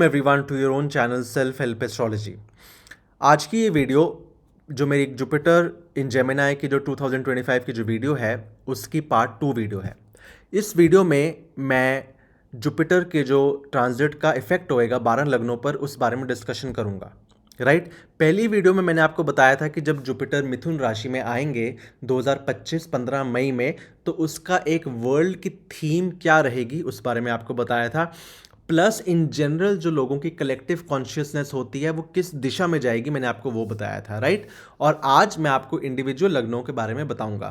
Everyone to your own channel self help astrology. आज की ये वीडियो जो मेरी जुपिटर इन जेमिनाई की जो 2025 की जो वीडियो है उसकी पार्ट 2 वीडियो है। इस वीडियो में मैं जुपिटर के जो ट्रांजिट का इफेक्ट होएगा 12 लग्नों पर उस बारे में डिस्कशन करूंगा। राइट, पहली वीडियो में मैंने आपको बताया था कि जब जुपिटर मिथुन राशि में आएंगे 2025 15 मई में, तो उसका एक वर्ल्ड की थीम क्या रहेगी उस बारे में आपको बताया था। प्लस इन जनरल जो लोगों की कलेक्टिव कॉन्शियसनेस होती है वो किस दिशा में जाएगी मैंने आपको वो बताया था। राइट, और आज मैं आपको इंडिविजुअल लग्नों के बारे में बताऊंगा।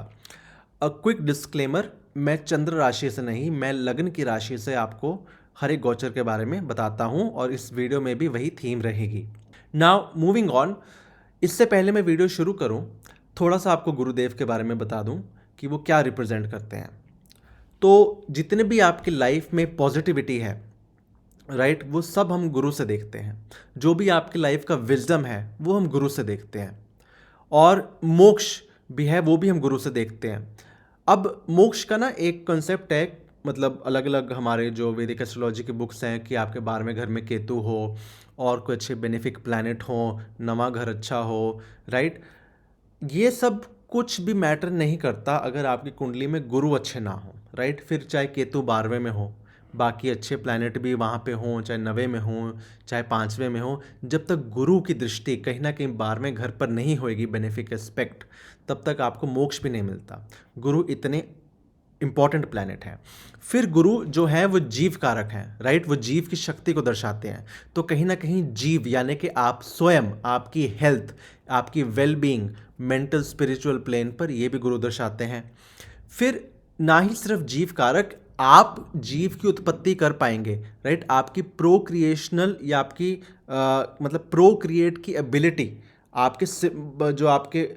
अ क्विक डिस्क्लेमर, मैं चंद्र राशि से नहीं, मैं लग्न की राशि से आपको हर एक गोचर के बारे में बताता हूं और इस वीडियो में भी वही थीम रहेगी। नाउ मूविंग ऑन, इससे पहले मैं वीडियो शुरू करूं, थोड़ा सा आपको गुरुदेव के बारे में बता दूं कि वो क्या रिप्रेजेंट करते हैं। तो जितने भी आपकी लाइफ में पॉजिटिविटी है, राइट, वो सब हम गुरु से देखते हैं। जो भी आपकी लाइफ का विजडम है वो हम गुरु से देखते हैं, और मोक्ष भी है वो भी हम गुरु से देखते हैं। अब मोक्ष का ना एक कॉन्सेप्ट है, मतलब अलग अलग हमारे जो वैदिक एस्ट्रोलॉजी की बुक्स हैं कि आपके 12वें घर में केतु हो और कोई अच्छे बेनिफिक प्लैनेट हो, नवा घर अच्छा हो। राइट, ये सब कुछ भी मैटर नहीं करता अगर आपकी कुंडली में गुरु अच्छे ना हो। राइट, फिर चाहे केतु 12वें में हो, बाकी अच्छे प्लैनेट भी वहाँ पे हों, चाहे 9वें में हों, चाहे 5वें में हो, जब तक गुरु की दृष्टि कहीं ना कहीं 12वें घर पर नहीं होएगी बेनिफिक एस्पेक्ट, तब तक आपको मोक्ष भी नहीं मिलता। गुरु इतने इंपॉर्टेंट प्लैनेट है। फिर गुरु जो है वो जीव कारक हैं। राइट, वो जीव की शक्ति को दर्शाते हैं। तो कहीं ना कहीं जीव यानी कि आप स्वयं, आपकी हेल्थ, आपकी वेलबींग, मेंटल स्पिरिचुअल प्लेन पर ये भी गुरु दर्शाते हैं। फिर ना ही सिर्फ जीव कारक, आप जीव की उत्पत्ति कर पाएंगे। राइट, आपकी प्रोक्रिएशनल या आपकी मतलब प्रोक्रिएट की एबिलिटी, आपके जो आपके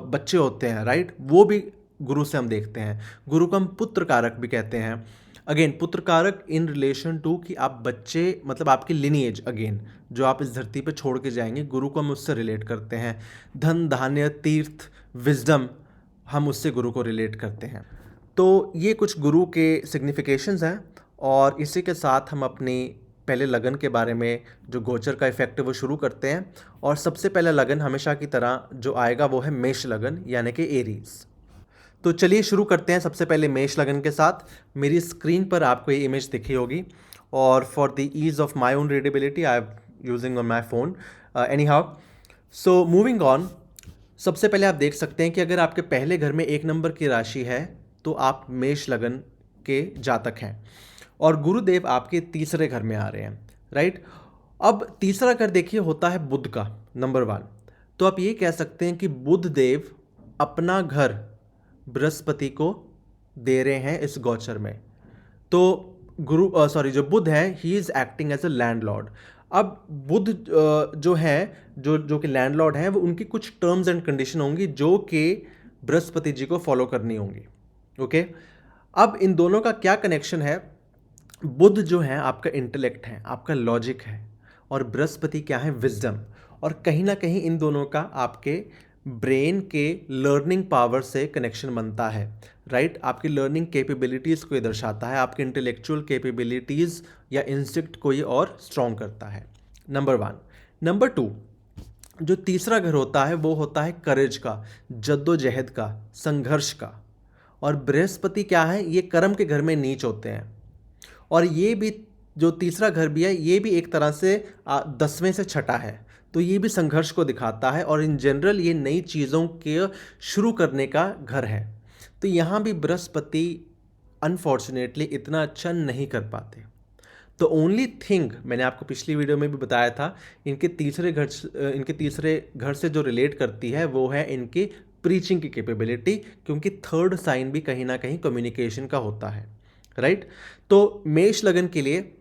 बच्चे होते हैं, राइट, वो भी गुरु से हम देखते हैं। गुरु को हम पुत्र कारक भी कहते हैं। अगेन पुत्र कारक इन रिलेशन टू कि आप बच्चे, मतलब आपकी लिनिएज, अगेन जो आप इस धरती पे छोड़ के जाएंगे, गुरु को हम उससे रिलेट करते हैं। धन धान्य तीर्थ विजडम, हम उससे गुरु को रिलेट करते हैं। तो ये कुछ गुरु के सिग्निफिकेशंस हैं, और इसी के साथ हम अपनी पहले लगन के बारे में, जो गोचर का इफेक्ट है वो शुरू करते हैं। और सबसे पहला लगन हमेशा की तरह जो आएगा वो है मेष लगन यानी कि एरीज। तो चलिए शुरू करते हैं सबसे पहले मेष लगन के साथ। मेरी स्क्रीन पर आपको ये इमेज दिखी होगी, और for the ease of my own readability I am using on my phone anyhow. So moving on, सबसे पहले आप देख सकते हैं कि अगर आपके पहले घर में 1 नंबर की राशि है तो आप मेष लगन के जातक हैं, और गुरुदेव आपके तीसरे घर में आ रहे हैं। राइट, अब तीसरा घर देखिए होता है बुध का, नंबर 1। तो आप ये कह सकते हैं कि बुध देव अपना घर बृहस्पति को दे रहे हैं इस गोचर में। तो जो बुध है he is acting as a landlord. अब बुध जो है, जो जो कि लैंडलॉर्ड हैं, वो उनकी कुछ टर्म्स एंड कंडीशन होंगी जो कि बृहस्पति जी को फॉलो करनी होंगी। ओके, अब इन दोनों का क्या कनेक्शन है? बुध जो है आपका इंटेलेक्ट है, आपका लॉजिक है, और बृहस्पति क्या है? विजडम। और कहीं ना कहीं इन दोनों का आपके ब्रेन के लर्निंग पावर से कनेक्शन बनता है। राइट, आपकी लर्निंग कैपेबिलिटीज़ को ये दर्शाता है, आपकी इंटेलेक्चुअल कैपेबिलिटीज़ या इंस्टिक्ट को ये और स्ट्रॉन्ग करता है। नंबर 1। नंबर 2, जो तीसरा घर होता है वो होता है करेज का, जद्दोजहद का, संघर्ष का। और बृहस्पति क्या है? ये कर्म के घर में नीच होते हैं, और ये भी जो तीसरा घर भी है ये भी एक तरह से 10वें से छठा है, तो ये भी संघर्ष को दिखाता है, और इन जनरल ये नई चीज़ों के शुरू करने का घर है। तो यहाँ भी बृहस्पति अनफॉर्चुनेटली इतना अच्छा नहीं कर पाते। तो ओनली थिंग, मैंने आपको पिछली वीडियो में भी बताया था, इनके तीसरे घर से जो रिलेट करती है वो है इनकी प्रीचिंग की कैपेबिलिटी, क्योंकि थर्ड साइन भी कहीं ना कहीं कम्युनिकेशन का होता है। राइट, तो मेष लगन के लिए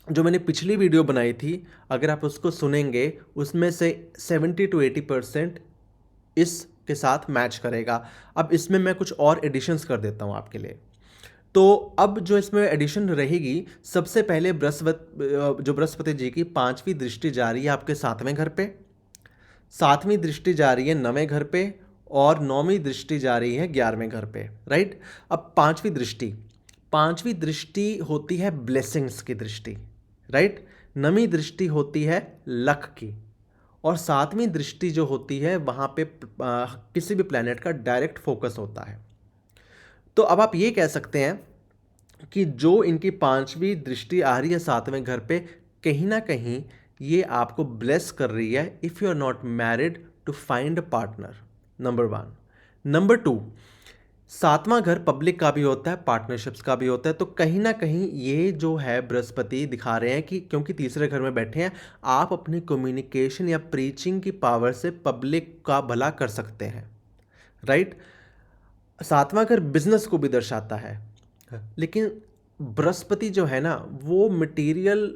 जो मैंने पिछली वीडियो बनाई थी, अगर आप उसको सुनेंगे उसमें से 70-80% इसके साथ मैच करेगा। अब इसमें मैं कुछ और एडिशंस कर देता हूँ आपके लिए। तो अब जो इसमें एडिशन रहेगी, सबसे पहले बृहस्पति जी की 5वीं दृष्टि जा रही है आपके 7वें घर पे, 7वीं दृष्टि जा रही है 9वें घर पे, और 9वीं दृष्टि जा रही है 11वें घर पे। राइट, अब 5वीं दृष्टि होती है ब्लेसिंग्स की दृष्टि। राइट, नवीं दृष्टि होती है लक की, और सातवीं दृष्टि जो होती है वहाँ पे किसी भी प्लैनेट का डायरेक्ट फोकस होता है। तो अब आप ये कह सकते हैं कि जो इनकी पांचवी दृष्टि आ रही है सातवें घर पे, कहीं ना कहीं ये आपको ब्लेस कर रही है if you are not married to find a partner, number one. Number two, सातवां घर पब्लिक का भी होता है, पार्टनरशिप्स का भी होता है। तो कहीं ना कहीं ये जो है बृहस्पति दिखा रहे हैं कि क्योंकि तीसरे घर में बैठे हैं, आप अपनी कम्युनिकेशन या प्रीचिंग की पावर से पब्लिक का भला कर सकते हैं, राइट। सातवां घर बिजनेस को भी दर्शाता है, लेकिन बृहस्पति जो है ना वो मटेरियल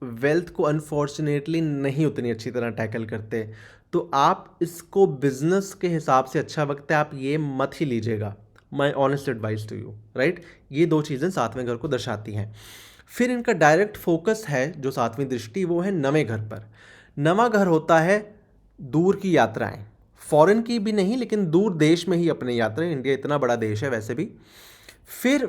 वेल्थ को अनफॉर्चुनेटली नहीं उतनी अच्छी तरह टैकल करते। तो आप इसको बिजनेस के हिसाब से अच्छा वक्त है, आप ये मत ही लीजिएगा, my honest advice to you, right. ये दो चीज़ें सातवें घर को दर्शाती हैं। फिर इनका डायरेक्ट फोकस है जो सातवीं दृष्टि, वो है नवें घर पर। नवा घर होता है दूर की यात्राएं, फॉरेन की भी नहीं लेकिन दूर देश में ही अपनी यात्राएं, इंडिया इतना बड़ा देश है वैसे भी। फिर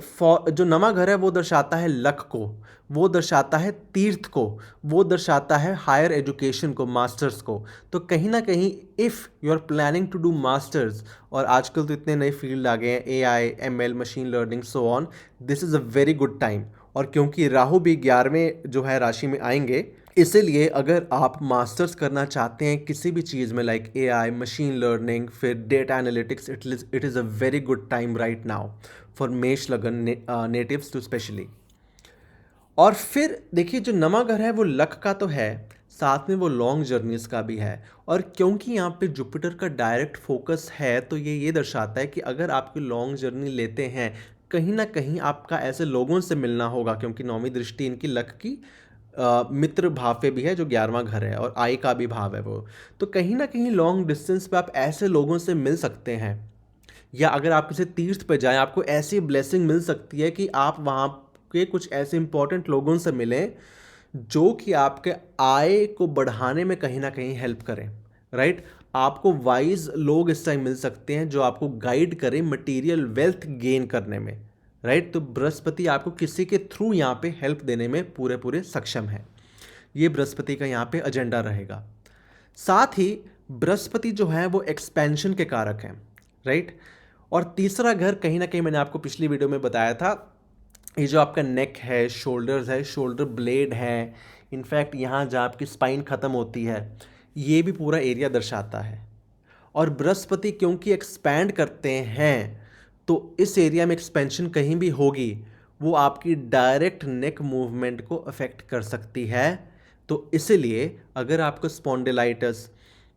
जो नवा घर है वो दर्शाता है लक को, वो दर्शाता है तीर्थ को, वो दर्शाता है हायर एजुकेशन को, मास्टर्स को। तो कहीं ना कहीं if you are planning to do masters, और आजकल तो इतने नए फील्ड आ गए हैं, AI, ML, machine learning, so on, this is a very good time. और क्योंकि राहु भी 11वें जो है राशि में आएंगे, इसीलिए अगर आप मास्टर्स करना चाहते हैं किसी भी चीज़ में, लाइक AI, मशीन लर्निंग, फिर data analytics, it is a very good time right now for मेष लगन नेटिव्स टू स्पेशली। और फिर देखिए जो नवा घर है वो लक का तो है, साथ में वो लॉन्ग जर्नीज का भी है। और क्योंकि यहाँ पे जुपिटर का डायरेक्ट फोकस है, तो ये दर्शाता है कि अगर आपकी लॉन्ग जर्नी लेते हैं, कहीं ना कहीं आपका ऐसे लोगों से मिलना होगा, क्योंकि नौवीं दृष्टि इनकी लक की मित्र भाव पे भी है जो 11वां घर है, और आई का भी भाव है वो। तो कहीं ना कहीं लॉन्ग डिस्टेंस पे आप ऐसे लोगों से मिल सकते हैं, या अगर आप किसी तीर्थ पे जाएं, आपको ऐसी ब्लेसिंग मिल सकती है कि आप वहाँ के कुछ ऐसे इंपॉर्टेंट लोगों से मिलें जो कि आपके आय को बढ़ाने में कहीं ना कहीं हेल्प करें, राइट। आपको वाइज लोग इस टाइम मिल सकते हैं जो आपको गाइड करें मटेरियल वेल्थ गेन करने में, राइट। तो बृहस्पति आपको किसी के थ्रू यहाँ पे हेल्प देने में पूरे पूरे सक्षम है। ये बृहस्पति का यहाँ पे एजेंडा रहेगा। साथ ही बृहस्पति जो है वो एक्सपेंशन के कारक हैं, राइट। और तीसरा घर कहीं ना कहीं मैंने आपको पिछली वीडियो में बताया था, ये जो आपका नेक है, शोल्डर्स है, शोल्डर ब्लेड है, इनफैक्ट यहाँ जहाँ आपकी स्पाइन ख़त्म होती है, ये भी पूरा एरिया दर्शाता है। और बृहस्पति क्योंकि एक्सपैंड करते हैं, तो इस एरिया में एक्सपेंशन कहीं भी होगी वो आपकी डायरेक्ट नेक मूवमेंट को अफेक्ट कर सकती है। तो इसलिए अगर आपको स्पॉन्डिलाइटिस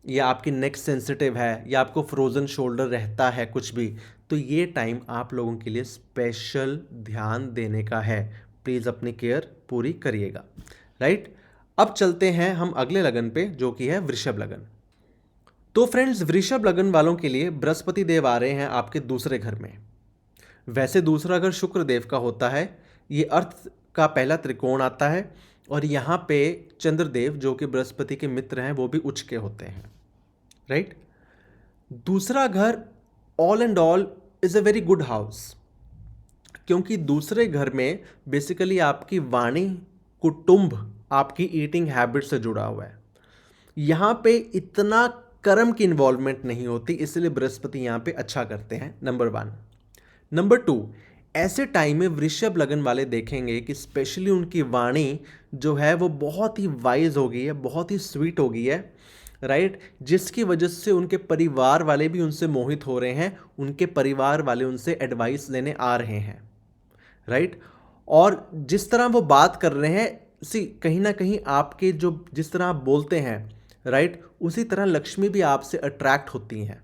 या आपकी नेक सेंसिटिव है, या आपको फ्रोज़न शोल्डर रहता है कुछ भी, तो ये टाइम आप लोगों के लिए स्पेशल ध्यान देने का है। प्लीज़ अपनी केयर पूरी करिएगा, राइट। अब चलते हैं हम अगले लगन पे जो कि है वृषभ लगन। तो फ्रेंड्स, वृषभ लगन वालों के लिए बृहस्पति देव आ रहे हैं आपके दूसरे घर में। वैसे दूसरा घर शुक्र देव का होता है, ये अर्थ का पहला त्रिकोण आता है, और यहाँ पे चंद्रदेव जो कि बृहस्पति के मित्र हैं वो भी उच्च के होते हैं, राइट। दूसरा घर all and all is a very good house, क्योंकि दूसरे घर में बेसिकली आपकी वाणी, कुटुंब, आपकी ईटिंग हैबिट से जुड़ा हुआ है। यहाँ पे इतना कर्म की इन्वॉल्वमेंट नहीं होती, इसलिए बृहस्पति यहाँ पे अच्छा करते हैं, नंबर वन। नंबर टू, ऐसे टाइम में वृषभ लगन वाले देखेंगे कि स्पेशली उनकी वाणी जो है वो बहुत ही वाइज हो गई है, बहुत ही स्वीट हो गई है, राइट। जिसकी वजह से उनके परिवार वाले भी उनसे मोहित हो रहे हैं, उनके परिवार वाले उनसे एडवाइस लेने आ रहे हैं, राइट। और जिस तरह वो बात कर रहे हैं, कहीं ना कहीं आपके जो जिस तरह आप बोलते हैं, राइट, उसी तरह लक्ष्मी भी आपसे अट्रैक्ट होती हैं,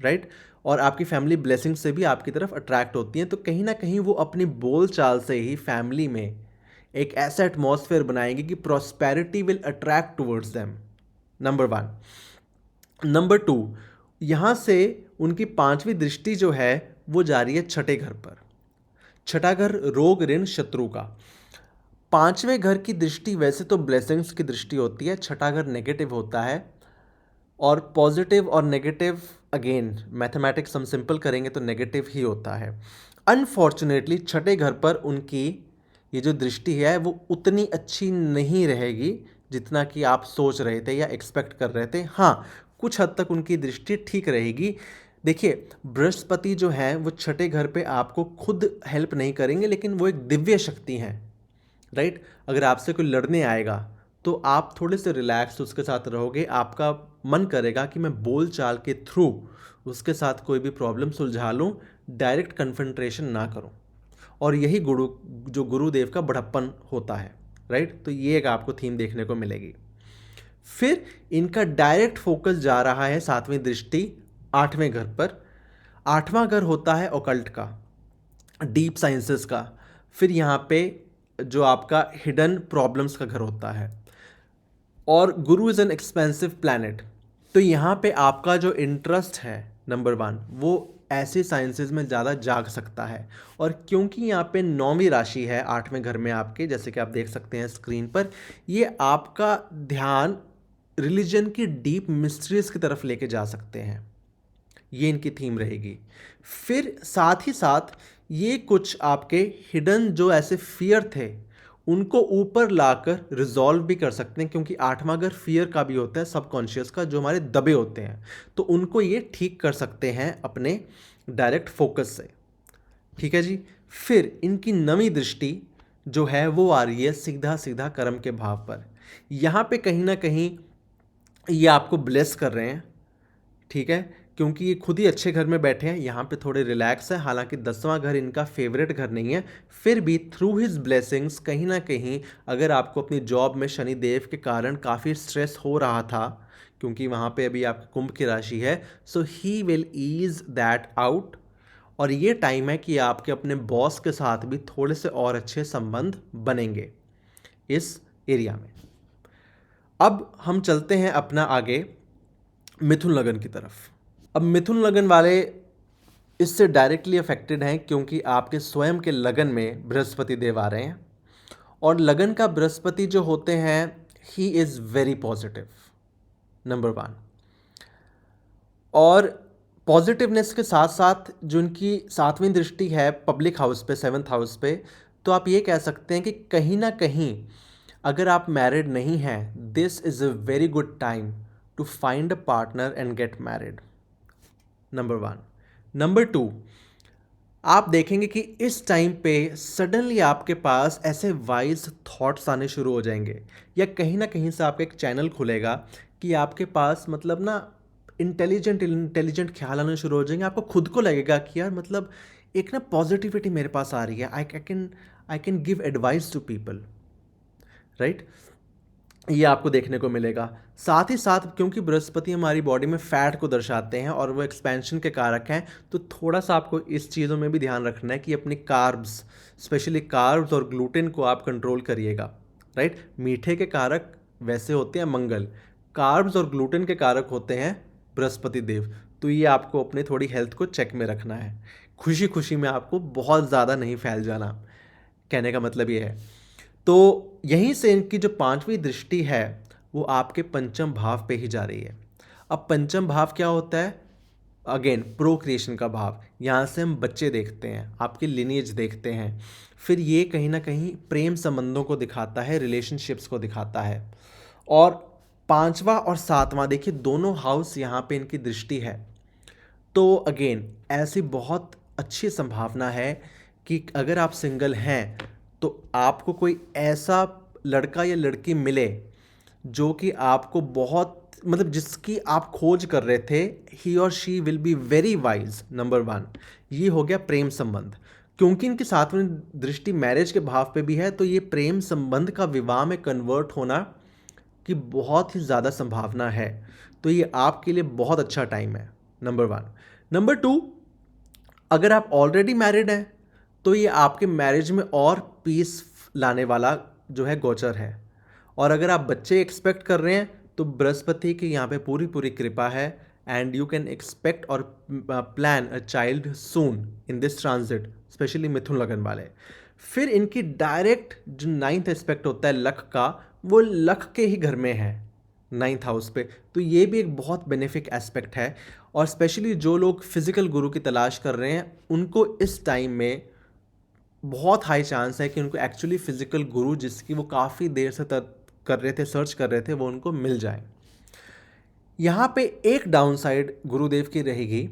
राइट। और आपकी फैमिली ब्लेसिंग से भी आपकी तरफ अट्रैक्ट होती हैं। तो कहीं ना कहीं वो अपनी बोल चाल से ही फैमिली में एक ऐसा एटमॉस्फेयर बनाएंगे कि prosperity will attract towards them, number one. Number to, यहाँ से उनकी पांचवी दृष्टि जो है वो जा रही है छठे घर पर। छठा घर रोग, ऋण, शत्रु का। पांचवें घर की दृष्टि वैसे तो ब्लेसिंग्स की दृष्टि होती है, छठा घर नेगेटिव होता है। और पॉजिटिव और नेगेटिव, अगेन मैथमेटिक्स हम सिंपल करेंगे तो नेगेटिव ही होता है। अनफॉर्चुनेटली छठे घर पर उनकी ये जो दृष्टि है वो उतनी अच्छी नहीं रहेगी जितना कि आप सोच रहे थे या एक्सपेक्ट कर रहे थे। हाँ, कुछ हद तक उनकी दृष्टि ठीक रहेगी। देखिए, बृहस्पति जो है वो छठे घर पे आपको खुद हेल्प नहीं करेंगे, लेकिन वो एक दिव्य शक्ति हैं, राइट। अगर आपसे कोई लड़ने आएगा तो आप थोड़े से रिलैक्स उसके साथ रहोगे, आपका मन करेगा कि मैं बोल चाल के थ्रू उसके साथ कोई भी प्रॉब्लम सुलझा लूँ, डायरेक्ट कन्फ्रंट्रेशन ना करूँ। और यही जो गुरुदेव का बड़प्पन होता है, राइट। तो ये एक आपको थीम देखने को मिलेगी। फिर इनका डायरेक्ट फोकस जा रहा है सातवीं दृष्टि आठवें घर पर। आठवां घर होता है ओकल्ट का, डीप साइंसेस का। फिर यहाँ पे जो आपका हिडन प्रॉब्लम्स का घर होता है, और गुरु इज़ एन एक्सपेंसिव प्लैनेट। तो यहाँ पे आपका जो इंटरेस्ट है नंबर 1, वो ऐसे साइंसेज में ज़्यादा जाग सकता है। और क्योंकि यहाँ पे 9वीं राशि है 8वें घर में आपके, जैसे कि आप देख सकते हैं स्क्रीन पर, ये आपका ध्यान रिलीजन की डीप मिस्ट्रीज की तरफ लेके जा सकते हैं। ये इनकी थीम रहेगी। फिर साथ ही साथ ये कुछ आपके हिडन जो ऐसे फियर थे उनको ऊपर लाकर रिजॉल्व भी कर सकते हैं, क्योंकि आठवां घर फियर का भी होता है, सबकॉन्शियस का, जो हमारे दबे होते हैं, तो उनको ये ठीक कर सकते हैं अपने डायरेक्ट फोकस से। ठीक है जी। फिर इनकी 9वीं दृष्टि जो है वो आ रही है सीधा सीधा कर्म के भाव पर। यहाँ पे कहीं ना कहीं ये आपको ब्लेस कर रहे हैं, ठीक है, क्योंकि ये खुद ही अच्छे घर में बैठे हैं, यहाँ पे थोड़े रिलैक्स है। हालांकि 10वां घर इनका फेवरेट घर नहीं है, फिर भी थ्रू हिज ब्लेसिंग्स कहीं ना कहीं, अगर आपको अपनी जॉब में शनिदेव के कारण काफ़ी स्ट्रेस हो रहा था, क्योंकि वहाँ पे अभी आपकी कुंभ की राशि है, so he will ease that out. और ये टाइम है कि आपके अपने बॉस के साथ भी थोड़े से और अच्छे संबंध बनेंगे इस एरिया में। अब हम चलते हैं अपना आगे मिथुन लगन की तरफ। अब मिथुन लगन वाले इससे डायरेक्टली अफेक्टेड हैं, क्योंकि आपके स्वयं के लगन में बृहस्पति देव आ रहे हैं। और लगन का बृहस्पति जो होते हैं, he is very positive, number 1। और पॉजिटिवनेस के साथ साथ जो उनकी 7वीं दृष्टि है पब्लिक हाउस पे, 7th हाउस पे, तो आप ये कह सकते हैं कि कहीं ना कहीं अगर आप मैरिड नहीं हैं, this is a very good time to find a partner and get married, number 1। Number 2, आप देखेंगे कि इस टाइम पे सडनली आपके पास ऐसे वाइज थॉट्स आने शुरू हो जाएंगे, या कहीं ना कहीं से आपका एक चैनल खुलेगा कि आपके पास मतलब ना इंटेलिजेंट ख्याल आने शुरू हो जाएंगे। आपको खुद को लगेगा कि यार मतलब एक ना पॉजिटिविटी मेरे पास आ रही है, I can give advice to people, right. ये आपको देखने को मिलेगा। साथ ही साथ क्योंकि बृहस्पति हमारी बॉडी में फैट को दर्शाते हैं और वो एक्सपेंशन के कारक हैं, तो थोड़ा सा आपको इस चीज़ों में भी ध्यान रखना है कि अपनी कार्ब्स, स्पेशली कार्ब्स और ग्लूटेन को आप कंट्रोल करिएगा, राइट। मीठे के कारक वैसे होते हैं मंगल, कार्ब्स और ग्लूटेन के कारक होते हैं बृहस्पति देव। तो ये आपको अपनी थोड़ी हेल्थ को चेक में रखना है। खुशी खुशी में आपको बहुत ज़्यादा नहीं फैल जाना, कहने का मतलब ये है। तो यहीं से इनकी जो 5वीं दृष्टि है वो आपके पंचम भाव पे ही जा रही है। अब पंचम भाव क्या होता है? अगेन प्रोक्रिएशन का भाव। यहाँ से हम बच्चे देखते हैं, आपके लिनिएज देखते हैं। फिर ये कहीं ना कहीं प्रेम संबंधों को दिखाता है, रिलेशनशिप्स को दिखाता है। और 5वां और 7वां देखिए, दोनों हाउस यहाँ पे इनकी दृष्टि है। तो अगेन ऐसी बहुत अच्छी संभावना है कि अगर आप सिंगल हैं तो आपको कोई ऐसा लड़का या लड़की मिले जो कि आपको बहुत मतलब जिसकी आप खोज कर रहे थे। ही और she will be very wise, number 1। ये हो गया प्रेम संबंध। क्योंकि इनकी 7वीं दृष्टि मैरिज के भाव पे भी है, तो ये प्रेम संबंध का विवाह में कन्वर्ट होना की बहुत ही ज़्यादा संभावना है। तो ये आपके लिए बहुत अच्छा टाइम है, नंबर 1। नंबर 2, अगर आप ऑलरेडी मैरिड हैं तो ये आपके मैरिज में और पीस लाने वाला जो है गोचर है। और अगर आप बच्चे एक्सपेक्ट कर रहे हैं तो बृहस्पति की यहाँ पे पूरी पूरी कृपा है, एंड यू कैन एक्सपेक्ट और plan a child soon in this transit, specially मिथुन लगन वाले। फिर इनकी डायरेक्ट जो 9th एस्पेक्ट होता है लक का, वो लक के ही घर में है 9th हाउस पे। तो ये भी एक बहुत बेनिफिक एस्पेक्ट है। और स्पेशली जो लोग फिजिकल गुरु की तलाश कर रहे हैं उनको इस टाइम में बहुत हाई चांस है कि उनको एक्चुअली फिजिकल गुरु जिसकी वो काफ़ी देर से कर रहे थे, सर्च कर रहे थे, वो उनको मिल जाए। यहाँ पे एक डाउनसाइड गुरुदेव की रहेगी,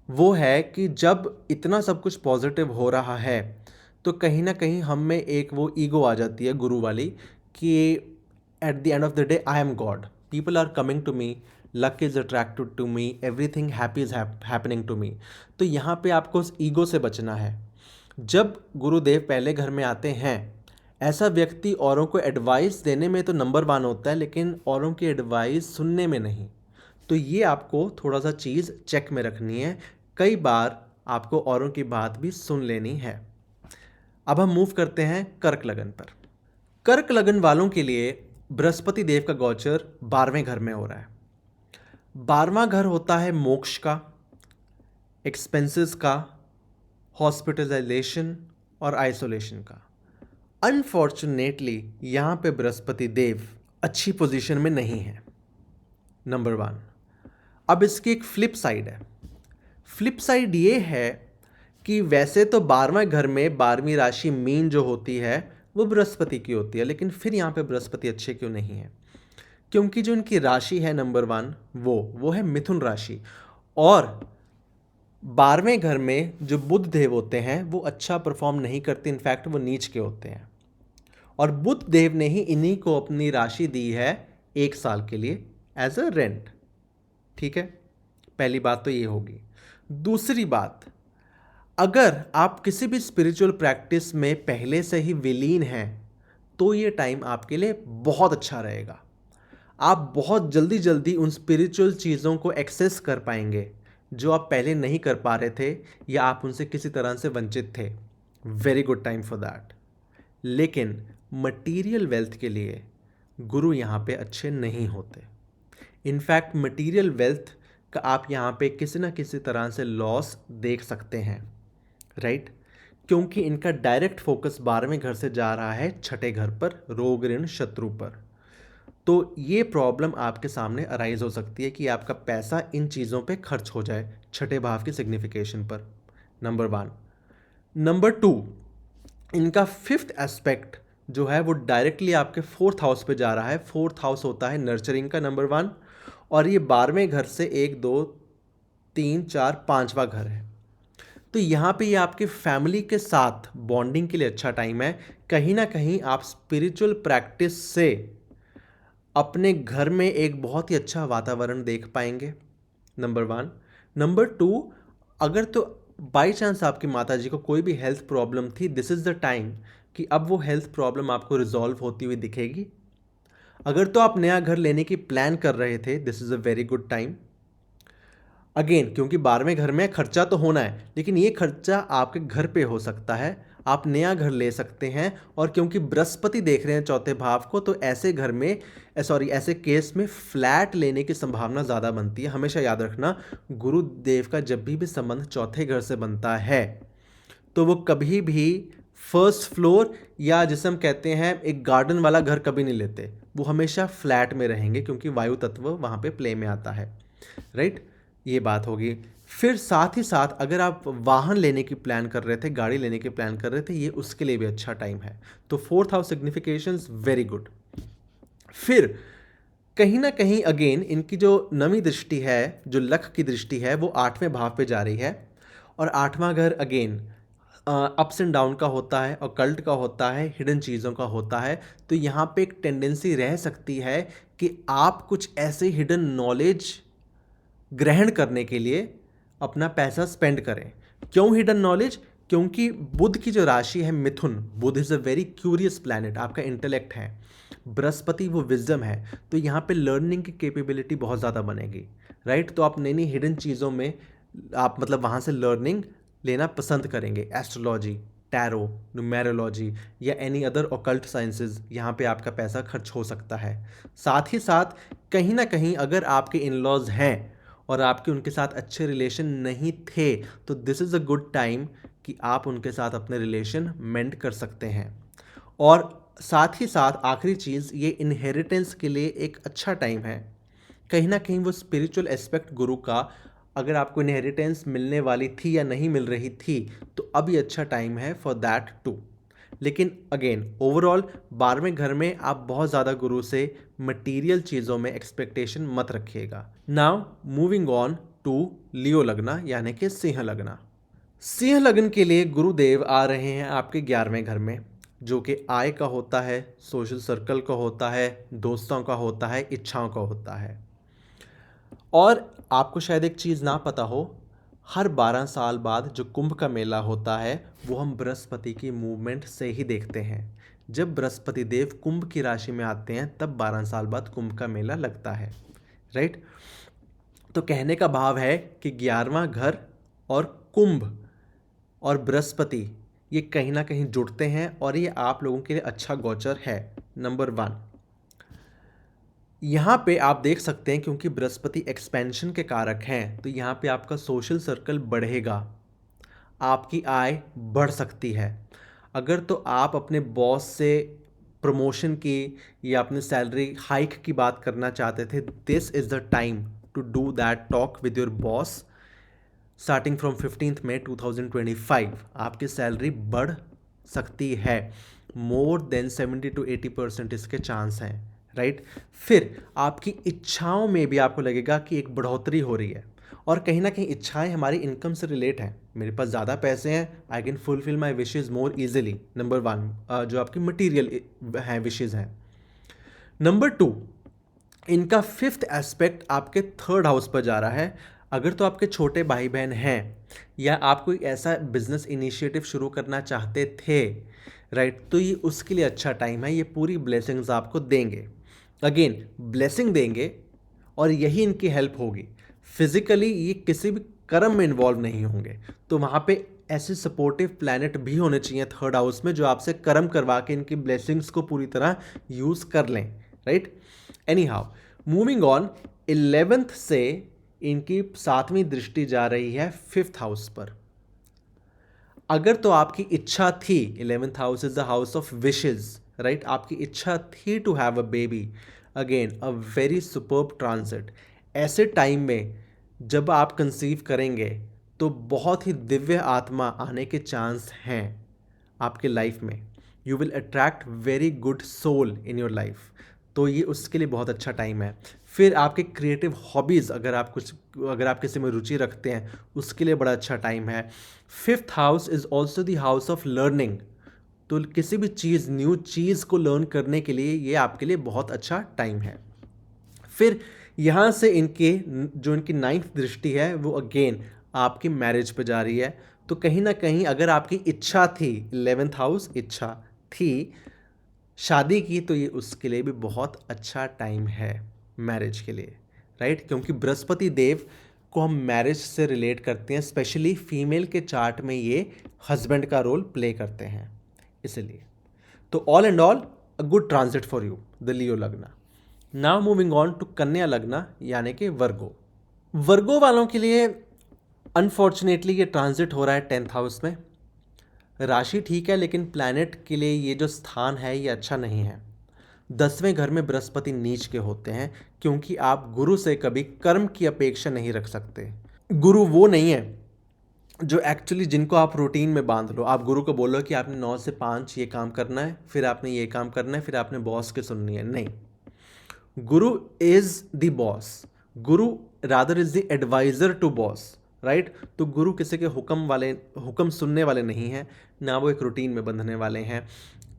वो है कि जब इतना सब कुछ पॉजिटिव हो रहा है तो कहीं ना कहीं हम में एक वो ईगो आ जाती है गुरु वाली कि at the end of the day I am god, people are coming to me, luck is attracted to me, everything happy is happening to me. तो यहाँ पे आपको उस ईगो से बचना है। जब गुरुदेव पहले घर में आते हैं, ऐसा व्यक्ति औरों को एडवाइस देने में तो नंबर वन होता है, लेकिन औरों की एडवाइस सुनने में नहीं। तो ये आपको थोड़ा सा चीज़ चेक में रखनी है। कई बार आपको औरों की बात भी सुन लेनी है। अब हम मूव करते हैं कर्क लगन पर। कर्क लगन वालों के लिए बृहस्पति देव का गोचर 12वें घर में हो रहा है। 12वां घर होता है मोक्ष का, एक्सपेंसेस का, हॉस्पिटलाइजेशन और आइसोलेशन का। अनफॉर्चुनेटली यहाँ पे बृहस्पति देव अच्छी पोजीशन में नहीं है, नंबर 1। अब इसकी एक फ्लिप साइड है। फ्लिप साइड ये है कि वैसे तो 12वें घर में 12वीं राशि मीन जो होती है वो बृहस्पति की होती है, लेकिन फिर यहाँ पे बृहस्पति अच्छे क्यों नहीं है? क्योंकि जो इनकी राशि है नंबर 1 वो है मिथुन राशि, और 12वें घर में जो बुध देव होते हैं वो अच्छा परफॉर्म नहीं करते, इनफैक्ट वो नीच के होते हैं। और बुध देव ने ही इन्हीं को अपनी राशि दी है 1 साल के लिए एज अ रेंट। ठीक है, पहली बात तो ये होगी। दूसरी बात, अगर आप किसी भी स्पिरिचुअल प्रैक्टिस में पहले से ही विलीन हैं तो ये टाइम आपके लिए बहुत अच्छा रहेगा। आप बहुत जल्दी जल्दी उन स्पिरिचुअल चीज़ों को एक्सेस कर पाएंगे जो आप पहले नहीं कर पा रहे थे या आप उनसे किसी तरह से वंचित थे। Very good time for that. लेकिन मटीरियल वेल्थ के लिए गुरु यहाँ पे अच्छे नहीं होते। इनफैक्ट मटीरियल वेल्थ का आप यहाँ पे किसी ना किसी तरह से लॉस देख सकते हैं, राइट? क्योंकि इनका डायरेक्ट फोकस 12वें घर से जा रहा है 6ठे घर पर, रोग ऋण शत्रु पर। तो ये प्रॉब्लम आपके सामने अराइज हो सकती है कि आपका पैसा इन चीज़ों पे खर्च हो जाए 6ठे भाव की सिग्निफिकेशन पर, नंबर 1। नंबर 2, इनका 5th एस्पेक्ट जो है वो डायरेक्टली आपके 4th हाउस पे जा रहा है। 4th हाउस होता है नर्चरिंग का, नंबर 1, और ये 12वें घर से 1 2 3 4 5वां घर है। तो यहाँ पे ये आपके फैमिली के साथ बॉन्डिंग के लिए अच्छा टाइम है। कहीं ना कहीं आप स्पिरिचुअल प्रैक्टिस से अपने घर में एक बहुत ही अच्छा वातावरण देख पाएंगे, नंबर 1। नंबर 2, अगर तो बाई चांस आपकी माता जी को कोई भी हेल्थ प्रॉब्लम थी, दिस इज़ द टाइम कि अब वो हेल्थ प्रॉब्लम आपको रिजॉल्व होती हुई दिखेगी। अगर तो आप नया घर लेने की प्लान कर रहे थे, this is a very good time. Again, क्योंकि 12वें घर में खर्चा तो होना है, लेकिन ये खर्चा आपके घर पे हो सकता है, आप नया घर ले सकते हैं। और क्योंकि बृहस्पति देख रहे हैं 4थे भाव को, तो ऐसे घर में ऐसे केस में फ्लैट लेने की संभावना ज़्यादा बनती है। हमेशा याद रखना, गुरुदेव का जब भी संबंध 4थे घर से बनता है तो वो कभी भी फर्स्ट फ्लोर या जिसे हम कहते हैं एक गार्डन वाला घर कभी नहीं लेते, वो हमेशा फ्लैट में रहेंगे, क्योंकि वायु तत्व वहाँ पे प्ले में आता है, राइट? ये बात होगी। फिर साथ ही साथ अगर आप वाहन लेने की प्लान कर रहे थे, गाड़ी लेने की प्लान कर रहे थे, ये उसके लिए भी अच्छा टाइम है। तो 4th house significations very good. फिर कहीं ना कहीं अगेन इनकी जो नवी दृष्टि है, जो लक की दृष्टि है, वो 8वें भाव पे जा रही है। और 8वां घर अगेन अप्स एंड डाउन का होता है, ऑकल्ट का होता है, हिडन चीज़ों का होता है। तो यहाँ पे एक टेंडेंसी रह सकती है कि आप कुछ ऐसे हिडन नॉलेज ग्रहण करने के लिए अपना पैसा स्पेंड करें। क्यों हिडन नॉलेज? क्योंकि बुध की जो राशि है मिथुन, बुध is a very curious planet, आपका इंटेलेक्ट है। बृहस्पति वो विजडम है, तो यहाँ पे लर्निंग की कैपेबिलिटी बहुत ज़्यादा बनेगी, राइट? तो आप नई नई हिडन चीज़ों में आप मतलब वहाँ से लर्निंग लेना पसंद करेंगे। एस्ट्रोलॉजी, टैरो, न्यूमेरोलॉजी या एनी अदर ऑकल्ट साइंसेज, यहाँ पे आपका पैसा खर्च हो सकता है। साथ ही साथ कहीं ना कहीं अगर आपके इन लॉज हैं और आपके उनके साथ अच्छे रिलेशन नहीं थे, तो this is a good time कि आप उनके साथ अपने रिलेशन मेंट कर सकते हैं। और साथ ही साथ आखिरी चीज़, ये इनहेरिटेंस के लिए एक अच्छा टाइम है। कहीं ना कहीं वो स्पिरिचुअल एस्पेक्ट गुरु का अगर आपको इनहेरिटेंस मिलने वाली थी या नहीं मिल रही थी तो अभी अच्छा टाइम है फॉर दैट टू। लेकिन अगेन ओवरऑल 12वें घर में आप बहुत ज़्यादा गुरु से मटेरियल चीज़ों में एक्सपेक्टेशन मत रखिएगा। नाउ मूविंग ऑन टू लियो लग्न यानी कि सिंह लग्न। सिंह लग्न के लिए गुरुदेव आ रहे हैं आपके 11वें घर में, जो कि आय का होता है, सोशल सर्कल का होता है, दोस्तों का होता है, इच्छाओं का होता है। और आपको शायद एक चीज़ ना पता हो, हर 12 साल बाद जो कुंभ का मेला होता है वो हम बृहस्पति की मूवमेंट से ही देखते हैं। जब बृहस्पति देव कुंभ की राशि में आते हैं तब 12 साल बाद कुंभ का मेला लगता है, राइट। तो कहने का भाव है कि 11वां घर और कुंभ और बृहस्पति ये कहीं ना कहीं जुड़ते हैं और ये आप लोगों के लिए अच्छा गोचर है। नंबर 1, यहाँ पे आप देख सकते हैं क्योंकि बृहस्पति एक्सपेंशन के कारक हैं तो यहाँ पे आपका सोशल सर्कल बढ़ेगा, आपकी आय बढ़ सकती है। अगर तो आप अपने बॉस से प्रमोशन की या अपने सैलरी हाइक की बात करना चाहते थे, this is the time to do that talk with your boss starting from 15 May 2025। आपकी सैलरी बढ़ सकती है, मोर देन 70 to 80% इसके चांस हैं, राइट। फिर आपकी इच्छाओं में भी आपको लगेगा कि एक बढ़ोतरी हो रही है और कहीं ना कहीं इच्छाएं हमारी इनकम से रिलेट हैं। मेरे पास ज़्यादा पैसे हैं, I can fulfil my wishes more easily. Number 1 जो आपकी मटीरियल हैं विशेज़ हैं। नंबर 2, इनका 5th एस्पेक्ट आपके 3rd हाउस पर जा रहा है। अगर तो आपके छोटे भाई बहन हैं या आप कोई ऐसा बिजनेस इनिशिएटिव शुरू करना चाहते थे, राइट, तो ये उसके लिए अच्छा टाइम है। ये पूरी ब्लेसिंग्स आपको देंगे, अगेन ब्लेसिंग देंगे और यही इनकी हेल्प होगी। फिजिकली ये किसी भी कर्म में इन्वॉल्व नहीं होंगे, तो वहाँ पे ऐसे सपोर्टिव प्लैनेट भी होने चाहिए 3rd हाउस में जो आपसे कर्म करवा के इनकी ब्लेसिंग्स को पूरी तरह यूज़ कर लें, right. Any how moving on, 11th से इनकी 7वीं दृष्टि जा रही है 5th हाउस पर। अगर तो आपकी इच्छा थी, 11th house is the house of wishes, right, आपकी इच्छा थी to have a baby, again a very superb transit. ऐसे टाइम में जब आप कंसीव करेंगे तो बहुत ही दिव्य आत्मा आने के चांस हैं आपके लाइफ में। You will attract very good soul in your life, तो ये उसके लिए बहुत अच्छा टाइम है। फिर आपके क्रिएटिव हॉबीज़ अगर आप किसी में रुचि रखते हैं उसके लिए बड़ा अच्छा टाइम है। 5th house is also the house of learning, तो किसी भी चीज़ न्यू चीज़ को लर्न करने के लिए ये आपके लिए बहुत अच्छा टाइम है। फिर यहाँ से इनके जो इनकी 9th दृष्टि है वो अगेन आपकी मैरिज पे जा रही है। तो कहीं ना कहीं अगर आपकी इच्छा थी, 11th हाउस इच्छा थी शादी की, तो ये उसके लिए भी बहुत अच्छा टाइम है मैरिज के लिए, राइट। क्योंकि बृहस्पति देव को हम मैरिज से रिलेट करते हैं, स्पेशली फीमेल के चार्ट में ये हस्बैंड का रोल प्ले करते हैं इसलिए। तो all and all a good transit for you the Leo लग्न। नाउ मूविंग ऑन टू कन्या लग्न यानी कि वर्गो। वर्गो वालों के लिए अनफॉर्चुनेटली ये ट्रांजिट हो रहा है 10th हाउस में। राशि ठीक है लेकिन प्लैनेट के लिए ये जो स्थान है ये अच्छा नहीं है। 10वें घर में बृहस्पति नीच के होते हैं क्योंकि आप गुरु से कभी कर्म की अपेक्षा नहीं रख सकते। गुरु वो नहीं है जो एक्चुअली जिनको आप रूटीन में बांध लो। आप गुरु को बोलो कि आपने 9 से 5 ये काम करना है, फिर आपने ये काम करना है, फिर आपने बॉस की सुननी है, नहीं। Guru is the boss, Guru rather is the advisor to boss, right. तो गुरु किसी के हुक्म सुनने वाले नहीं हैं, ना वो एक रूटीन में बंधने वाले हैं।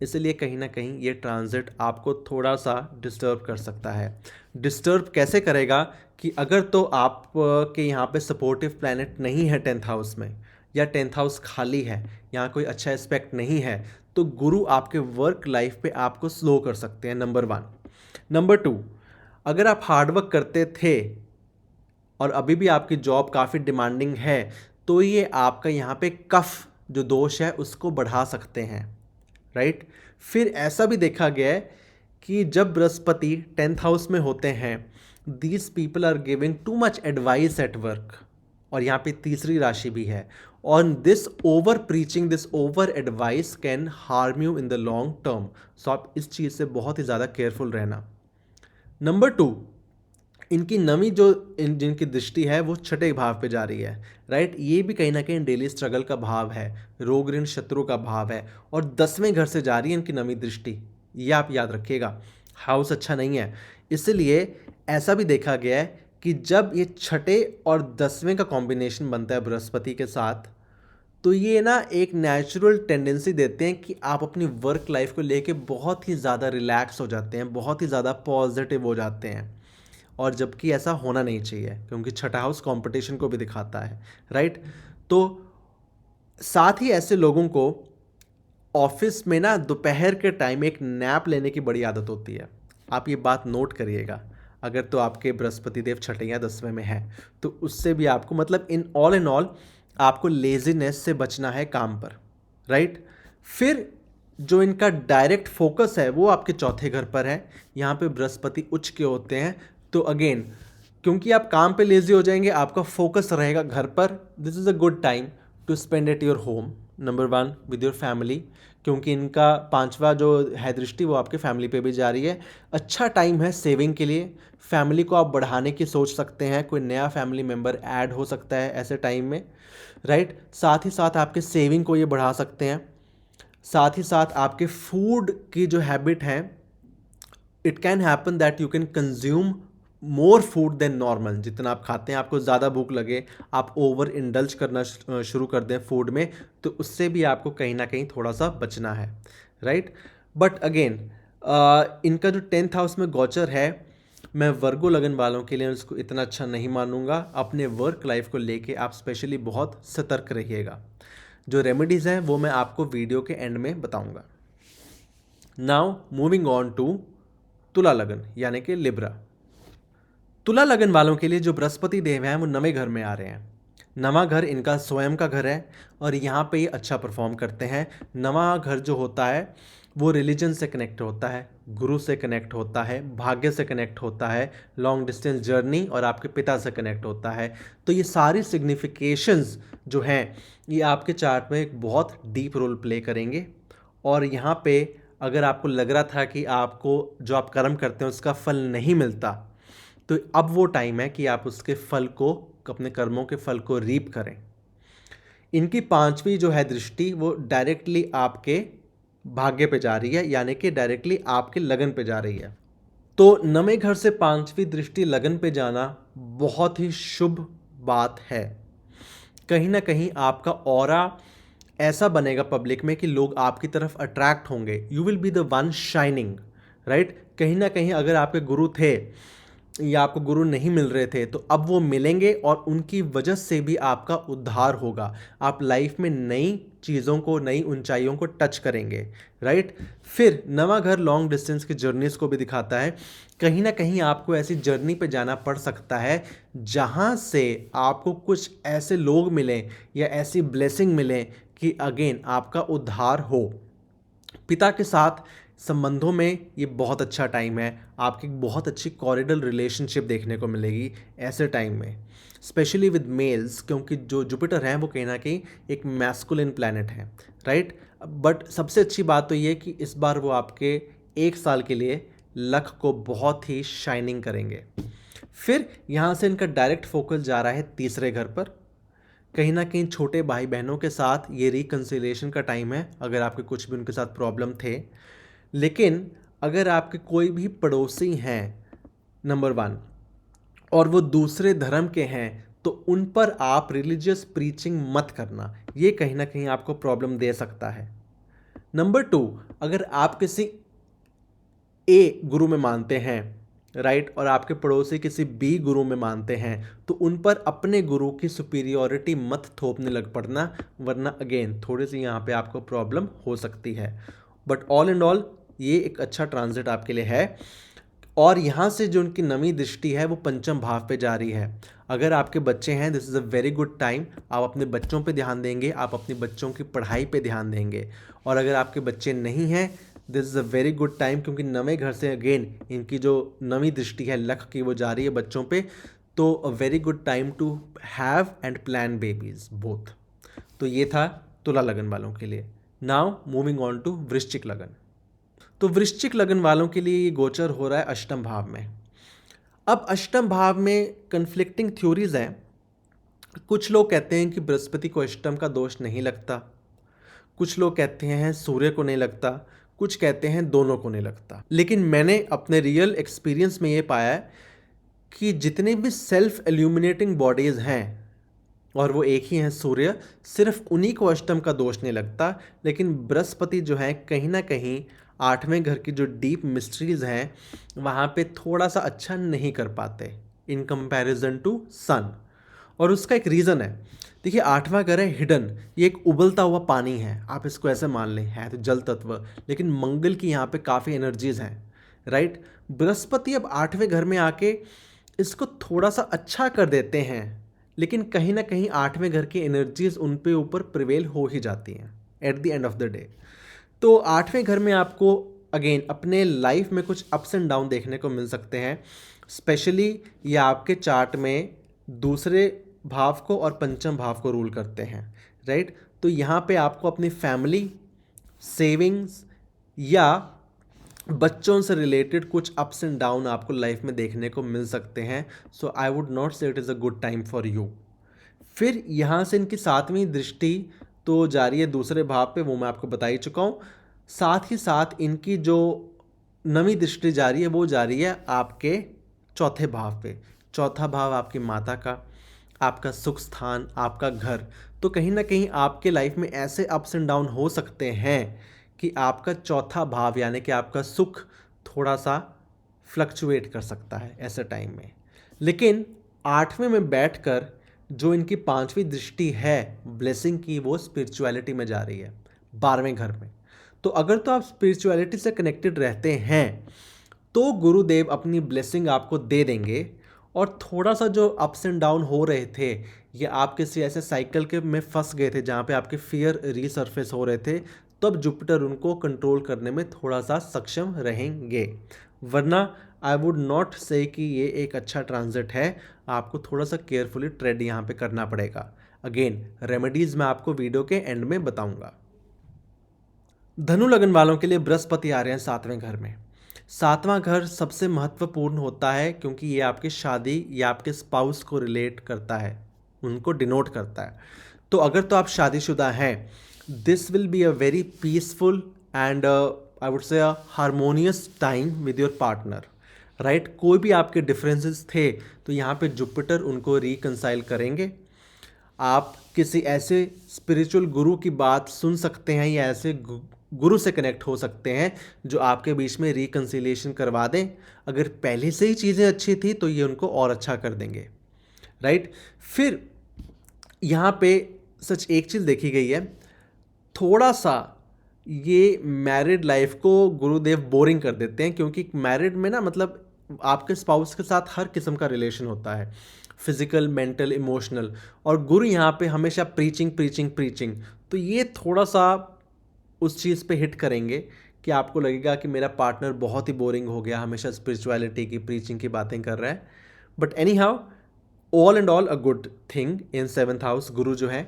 इसलिए कहीं ना कहीं ये ट्रांजिट आपको थोड़ा सा डिस्टर्ब कर सकता है। डिस्टर्ब कैसे करेगा कि अगर तो आप के यहाँ पे सपोर्टिव प्लैनेट नहीं है 10th हाउस में, या 10th हाउस खाली है, यहाँ कोई अच्छा एस्पेक्ट नहीं है, तो गुरु आपके वर्क लाइफ पे आपको स्लो कर सकते हैं, नंबर 1। नंबर 2, अगर आप हार्डवर्क करते थे और अभी भी आपकी जॉब काफ़ी डिमांडिंग है तो ये आपका यहाँ पे कफ जो दोष है उसको बढ़ा सकते हैं, राइट। फिर ऐसा भी देखा गया है कि जब बृहस्पति 10th हाउस में होते हैं, these people are giving too much advice at work, और यहाँ पे तीसरी राशि भी है। और this over preaching, this over advice can harm you in the long term. So आप इस चीज़ से बहुत ही ज़्यादा केयरफुल रहना। नंबर 2, इनकी नवी जो जिनकी दृष्टि है वो छठे भाव पे जा रही है, राइट। ये भी कहीं ना कहीं डेली स्ट्रगल का भाव है, रोग ऋण शत्रु का भाव है, और 10वें घर से जा रही है इनकी नवी दृष्टि। ये आप याद रखिएगा, हाउस अच्छा नहीं है। इसलिए ऐसा भी देखा गया है कि जब ये छठे और 10वें का कॉम्बिनेशन बनता है बृहस्पति के साथ, तो ये ना एक नेचुरल टेंडेंसी देते हैं कि आप अपनी वर्क लाइफ को लेके बहुत ही ज़्यादा रिलैक्स हो जाते हैं, बहुत ही ज़्यादा पॉजिटिव हो जाते हैं। और जबकि ऐसा होना नहीं चाहिए, क्योंकि छठा हाउस कंपटीशन को भी दिखाता है, राइट। तो साथ ही ऐसे लोगों को ऑफिस में ना दोपहर के टाइम एक नैप लेने की बड़ी आदत होती है। आप ये बात नोट करिएगा। अगर तो आपके बृहस्पति देव छठे या 10वें में है, तो उससे भी आपको मतलब इन ऑल आपको लेजीनेस से बचना है काम पर, राइट। फिर जो इनका डायरेक्ट फोकस है वो आपके चौथे घर पर है। यहाँ पे बृहस्पति उच्च के होते हैं, तो अगेन क्योंकि आप काम पे लेजी हो जाएंगे, आपका फोकस रहेगा घर पर। This is a good time to spend at your home, number 1 with your family, क्योंकि इनका 5वां जो है दृष्टि वो आपके फैमिली पे भी जा रही है। अच्छा टाइम है सेविंग के लिए, फैमिली को आप बढ़ाने की सोच सकते हैं, कोई नया फैमिली मेम्बर ऐड हो सकता है ऐसे टाइम में, राइट। साथ ही साथ आपके सेविंग को ये बढ़ा सकते हैं। साथ ही साथ आपके फूड की जो हैबिट है, it can happen that you can consume more food than normal. जितना आप खाते हैं, आपको ज़्यादा भूख लगे, आप ओवर इंडल्ज करना शुरू कर दें फूड में, तो उससे भी आपको कहीं ना कहीं थोड़ा सा बचना है, राइट। बट अगेन इनका जो 10th हाउस में गोचर है, मैं वर्गो लगन वालों के लिए उसको इतना अच्छा नहीं मानूंगा। अपने वर्क लाइफ को लेके आप स्पेशली बहुत सतर्क रहिएगा। जो रेमेडीज़ हैं वो मैं आपको वीडियो के एंड में बताऊंगा। नाउ मूविंग ऑन टू तुला लगन यानी कि लिब्रा। तुला लगन वालों के लिए जो बृहस्पति देव हैं वो 9वें घर में आ रहे हैं। 9वां घर इनका स्वयं का घर है, और यहाँ पे ये अच्छा परफॉर्म करते हैं। 9वां घर जो होता है वो रिलीजन से कनेक्ट होता है, गुरु से कनेक्ट होता है, भाग्य से कनेक्ट होता है, लॉन्ग डिस्टेंस जर्नी और आपके पिता से कनेक्ट होता है। तो ये सारी सिग्निफिकेशंस जो हैं ये आपके चार्ट में एक बहुत डीप रोल प्ले करेंगे। और यहाँ पे अगर आपको लग रहा था कि आपको जो आप कर्म करते हैं उसका फल नहीं मिलता, तो अब वो टाइम है कि आप उसके फल को, अपने कर्मों के फल को रीप करें। इनकी 5वीं जो है दृष्टि वो डायरेक्टली आपके भाग्य पे जा रही है, यानी कि डायरेक्टली आपके लगन पे जा रही है। तो 9वें घर से 5वीं दृष्टि लगन पे जाना बहुत ही शुभ बात है। कहीं ना कहीं आपका ऑरा ऐसा बनेगा पब्लिक में कि लोग आपकी तरफ अट्रैक्ट होंगे। You will be the one shining, right. कहीं ना कहीं अगर आपके गुरु थे या आपको गुरु नहीं मिल रहे थे, तो अब वो मिलेंगे और उनकी वजह से भी आपका उद्धार होगा। आप लाइफ में नई चीज़ों को, नई ऊंचाइयों को टच करेंगे, राइट। फिर 9वां घर लॉन्ग डिस्टेंस की जर्नीज को भी दिखाता है। कहीं ना कहीं आपको ऐसी जर्नी पे जाना पड़ सकता है जहाँ से आपको कुछ ऐसे लोग मिलें या ऐसी ब्लेसिंग मिलें कि अगेन आपका उद्धार हो। पिता के साथ संबंधों में ये बहुत अच्छा टाइम है। आपकी बहुत अच्छी कॉरिडल रिलेशनशिप देखने को मिलेगी ऐसे टाइम में, स्पेशली विद मेल्स, क्योंकि जो जुपिटर है वो कहीं ना कहीं एक मैस्कुलिन प्लैनेट है, राइट। बट सबसे अच्छी बात तो ये कि इस बार वो आपके 1 साल के लिए लक को बहुत ही शाइनिंग करेंगे। फिर यहाँ से इनका डायरेक्ट फोकस जा रहा है तीसरे घर पर। कहीं ना कहीं छोटे भाई बहनों के साथ ये रिकन्सिलिएशन का टाइम है, अगर आपके कुछ भी उनके साथ प्रॉब्लम थे। लेकिन अगर आपके कोई भी पड़ोसी हैं, नंबर 1, और वो दूसरे धर्म के हैं, तो उन पर आप रिलीजियस प्रीचिंग मत करना, ये कहीं ना कहीं आपको प्रॉब्लम दे सकता है। नंबर 2, अगर आप किसी ए गुरु में मानते हैं, राइट, और आपके पड़ोसी किसी बी गुरु में मानते हैं, तो उन पर अपने गुरु की सुपीरियॉरिटी मत थोपने लग पड़ना, वरना अगेन थोड़ी सी यहाँ पे आपको प्रॉब्लम हो सकती है। बट ऑल एंड ऑल ये एक अच्छा ट्रांजिट आपके लिए है। और यहाँ से जो उनकी 9वीं दृष्टि है वो 5म भाव पे जा रही है। अगर आपके बच्चे हैं, this is a very good time. आप अपने बच्चों पे ध्यान देंगे, आप अपने बच्चों की पढ़ाई पे ध्यान देंगे। और अगर आपके बच्चे नहीं हैं, this is a very good time, क्योंकि 9वें घर से अगेन इनकी जो 9वीं दृष्टि है लक की वो जा रही है बच्चों पे। तो a very good time to have and plan babies both. तो ये था तुला लगन वालों के लिए। नाउ मूविंग ऑन टू वृश्चिक लगन। तो वृश्चिक लगन वालों के लिए ये गोचर हो रहा है 8म भाव में। अब अष्टम भाव में कन्फ्लिक्टिंग थ्योरीज हैं। कुछ लोग कहते हैं कि बृहस्पति को अष्टम का दोष नहीं लगता, कुछ लोग कहते हैं सूर्य को नहीं लगता, कुछ कहते हैं दोनों को नहीं लगता। लेकिन मैंने अपने रियल एक्सपीरियंस में ये पाया है कि जितने भी सेल्फ एल्यूमिनेटिंग बॉडीज़ हैं, और वो एक ही हैं सूर्य, सिर्फ उन्हीं को अष्टम का दोष नहीं लगता। लेकिन बृहस्पति जो है कहीं ना कहीं आठवें घर की जो डीप मिस्ट्रीज हैं वहाँ पे थोड़ा सा अच्छा नहीं कर पाते इन कंपैरिजन टू सन। और उसका एक रीज़न है। देखिए, आठवां घर है हिडन, ये एक उबलता हुआ पानी है, आप इसको ऐसे मान लें, है तो जल तत्व, लेकिन मंगल की यहाँ पे काफ़ी एनर्जीज हैं, राइट। बृहस्पति अब आठवें घर में आके इसको थोड़ा सा अच्छा कर देते हैं, लेकिन कहीं ना कहीं आठवें घर की एनर्जीज उन पे ऊपर प्रिवेल हो ही जाती हैं eight the end of the day. तो आठवें घर में आपको अगेन अपने लाइफ में कुछ अप्स एंड डाउन देखने को मिल सकते हैं। स्पेशली ये आपके चार्ट में दूसरे भाव को और पंचम भाव को रूल करते हैं, राइट। तो यहाँ पे आपको अपनी फैमिली, सेविंग्स या बच्चों से रिलेटेड कुछ अप्स एंड डाउन आपको लाइफ में देखने को मिल सकते हैं। सो आई वुड नॉट से it is a good time for you. फिर यहाँ से इनकी सातवीं दृष्टि तो जारी है दूसरे भाव पे, वो मैं आपको बता ही चुका हूँ। साथ ही साथ इनकी जो नवीं दृष्टि जारी है वो जारी है आपके चौथे भाव पे। चौथा भाव आपकी माता का, आपका सुख स्थान, आपका घर। तो कहीं ना कहीं आपके लाइफ में ऐसे अप्स एंड डाउन हो सकते हैं कि आपका चौथा भाव यानी कि आपका सुख थोड़ा सा फ्लक्चुएट कर सकता है ऐसे टाइम में। लेकिन आठवें में बैठकर जो इनकी पांचवी दृष्टि है ब्लेसिंग की, वो स्पिरिचुअलिटी में जा रही है 12वें घर में। तो अगर तो आप स्पिरिचुअलिटी से कनेक्टेड रहते हैं तो गुरुदेव अपनी ब्लेसिंग आपको दे देंगे। और थोड़ा सा जो अप्स एंड डाउन हो रहे थे या आप किसी ऐसे साइकिल के में फंस गए थे जहाँ पे आपके फियर रीसर्फेस हो रहे थे, तब जुपिटर उनको कंट्रोल करने में थोड़ा सा सक्षम रहेंगे। वरना आई वुड नॉट से कि ये एक अच्छा ट्रांजिट है, आपको थोड़ा सा केयरफुली ट्रेड यहाँ पे करना पड़ेगा। अगेन रेमेडीज मैं आपको वीडियो के एंड में बताऊंगा। धनु लगन वालों के लिए बृहस्पति आ रहे हैं 7वें घर में। 7वां घर सबसे महत्वपूर्ण होता है क्योंकि ये आपकी शादी या आपके स्पाउस को रिलेट करता है, उनको डिनोट करता है। तो अगर तो आप शादीशुदा हैं, this will be a very peaceful and I would say harmonious time with your partner, right. कोई भी आपके डिफरेंसेस थे तो यहाँ पे जुपिटर उनको रिकंसाइल करेंगे। आप किसी ऐसे स्पिरिचुअल गुरु की बात सुन सकते हैं या ऐसे गुरु से कनेक्ट हो सकते हैं जो आपके बीच में रिकंसिलिएशन करवा दें। अगर पहले से ही चीज़ें अच्छी थी तो ये उनको और अच्छा कर देंगे, राइट। फिर यहाँ पे सच एक चीज़ देखी गई है, थोड़ा सा ये मैरिड लाइफ को गुरुदेव बोरिंग कर देते हैं, क्योंकि मैरिड में ना मतलब आपके स्पाउस के साथ हर किस्म का रिलेशन होता है, फिजिकल, मेंटल, इमोशनल। और गुरु यहाँ पे हमेशा प्रीचिंग प्रीचिंग प्रीचिंग, तो ये थोड़ा सा उस चीज़ पे हिट करेंगे कि आपको लगेगा कि मेरा पार्टनर बहुत ही बोरिंग हो गया, हमेशा स्पिरिचुअलिटी की, प्रीचिंग की बातें कर रहा है। But any how, all and all a good thing in 7th house गुरु जो है।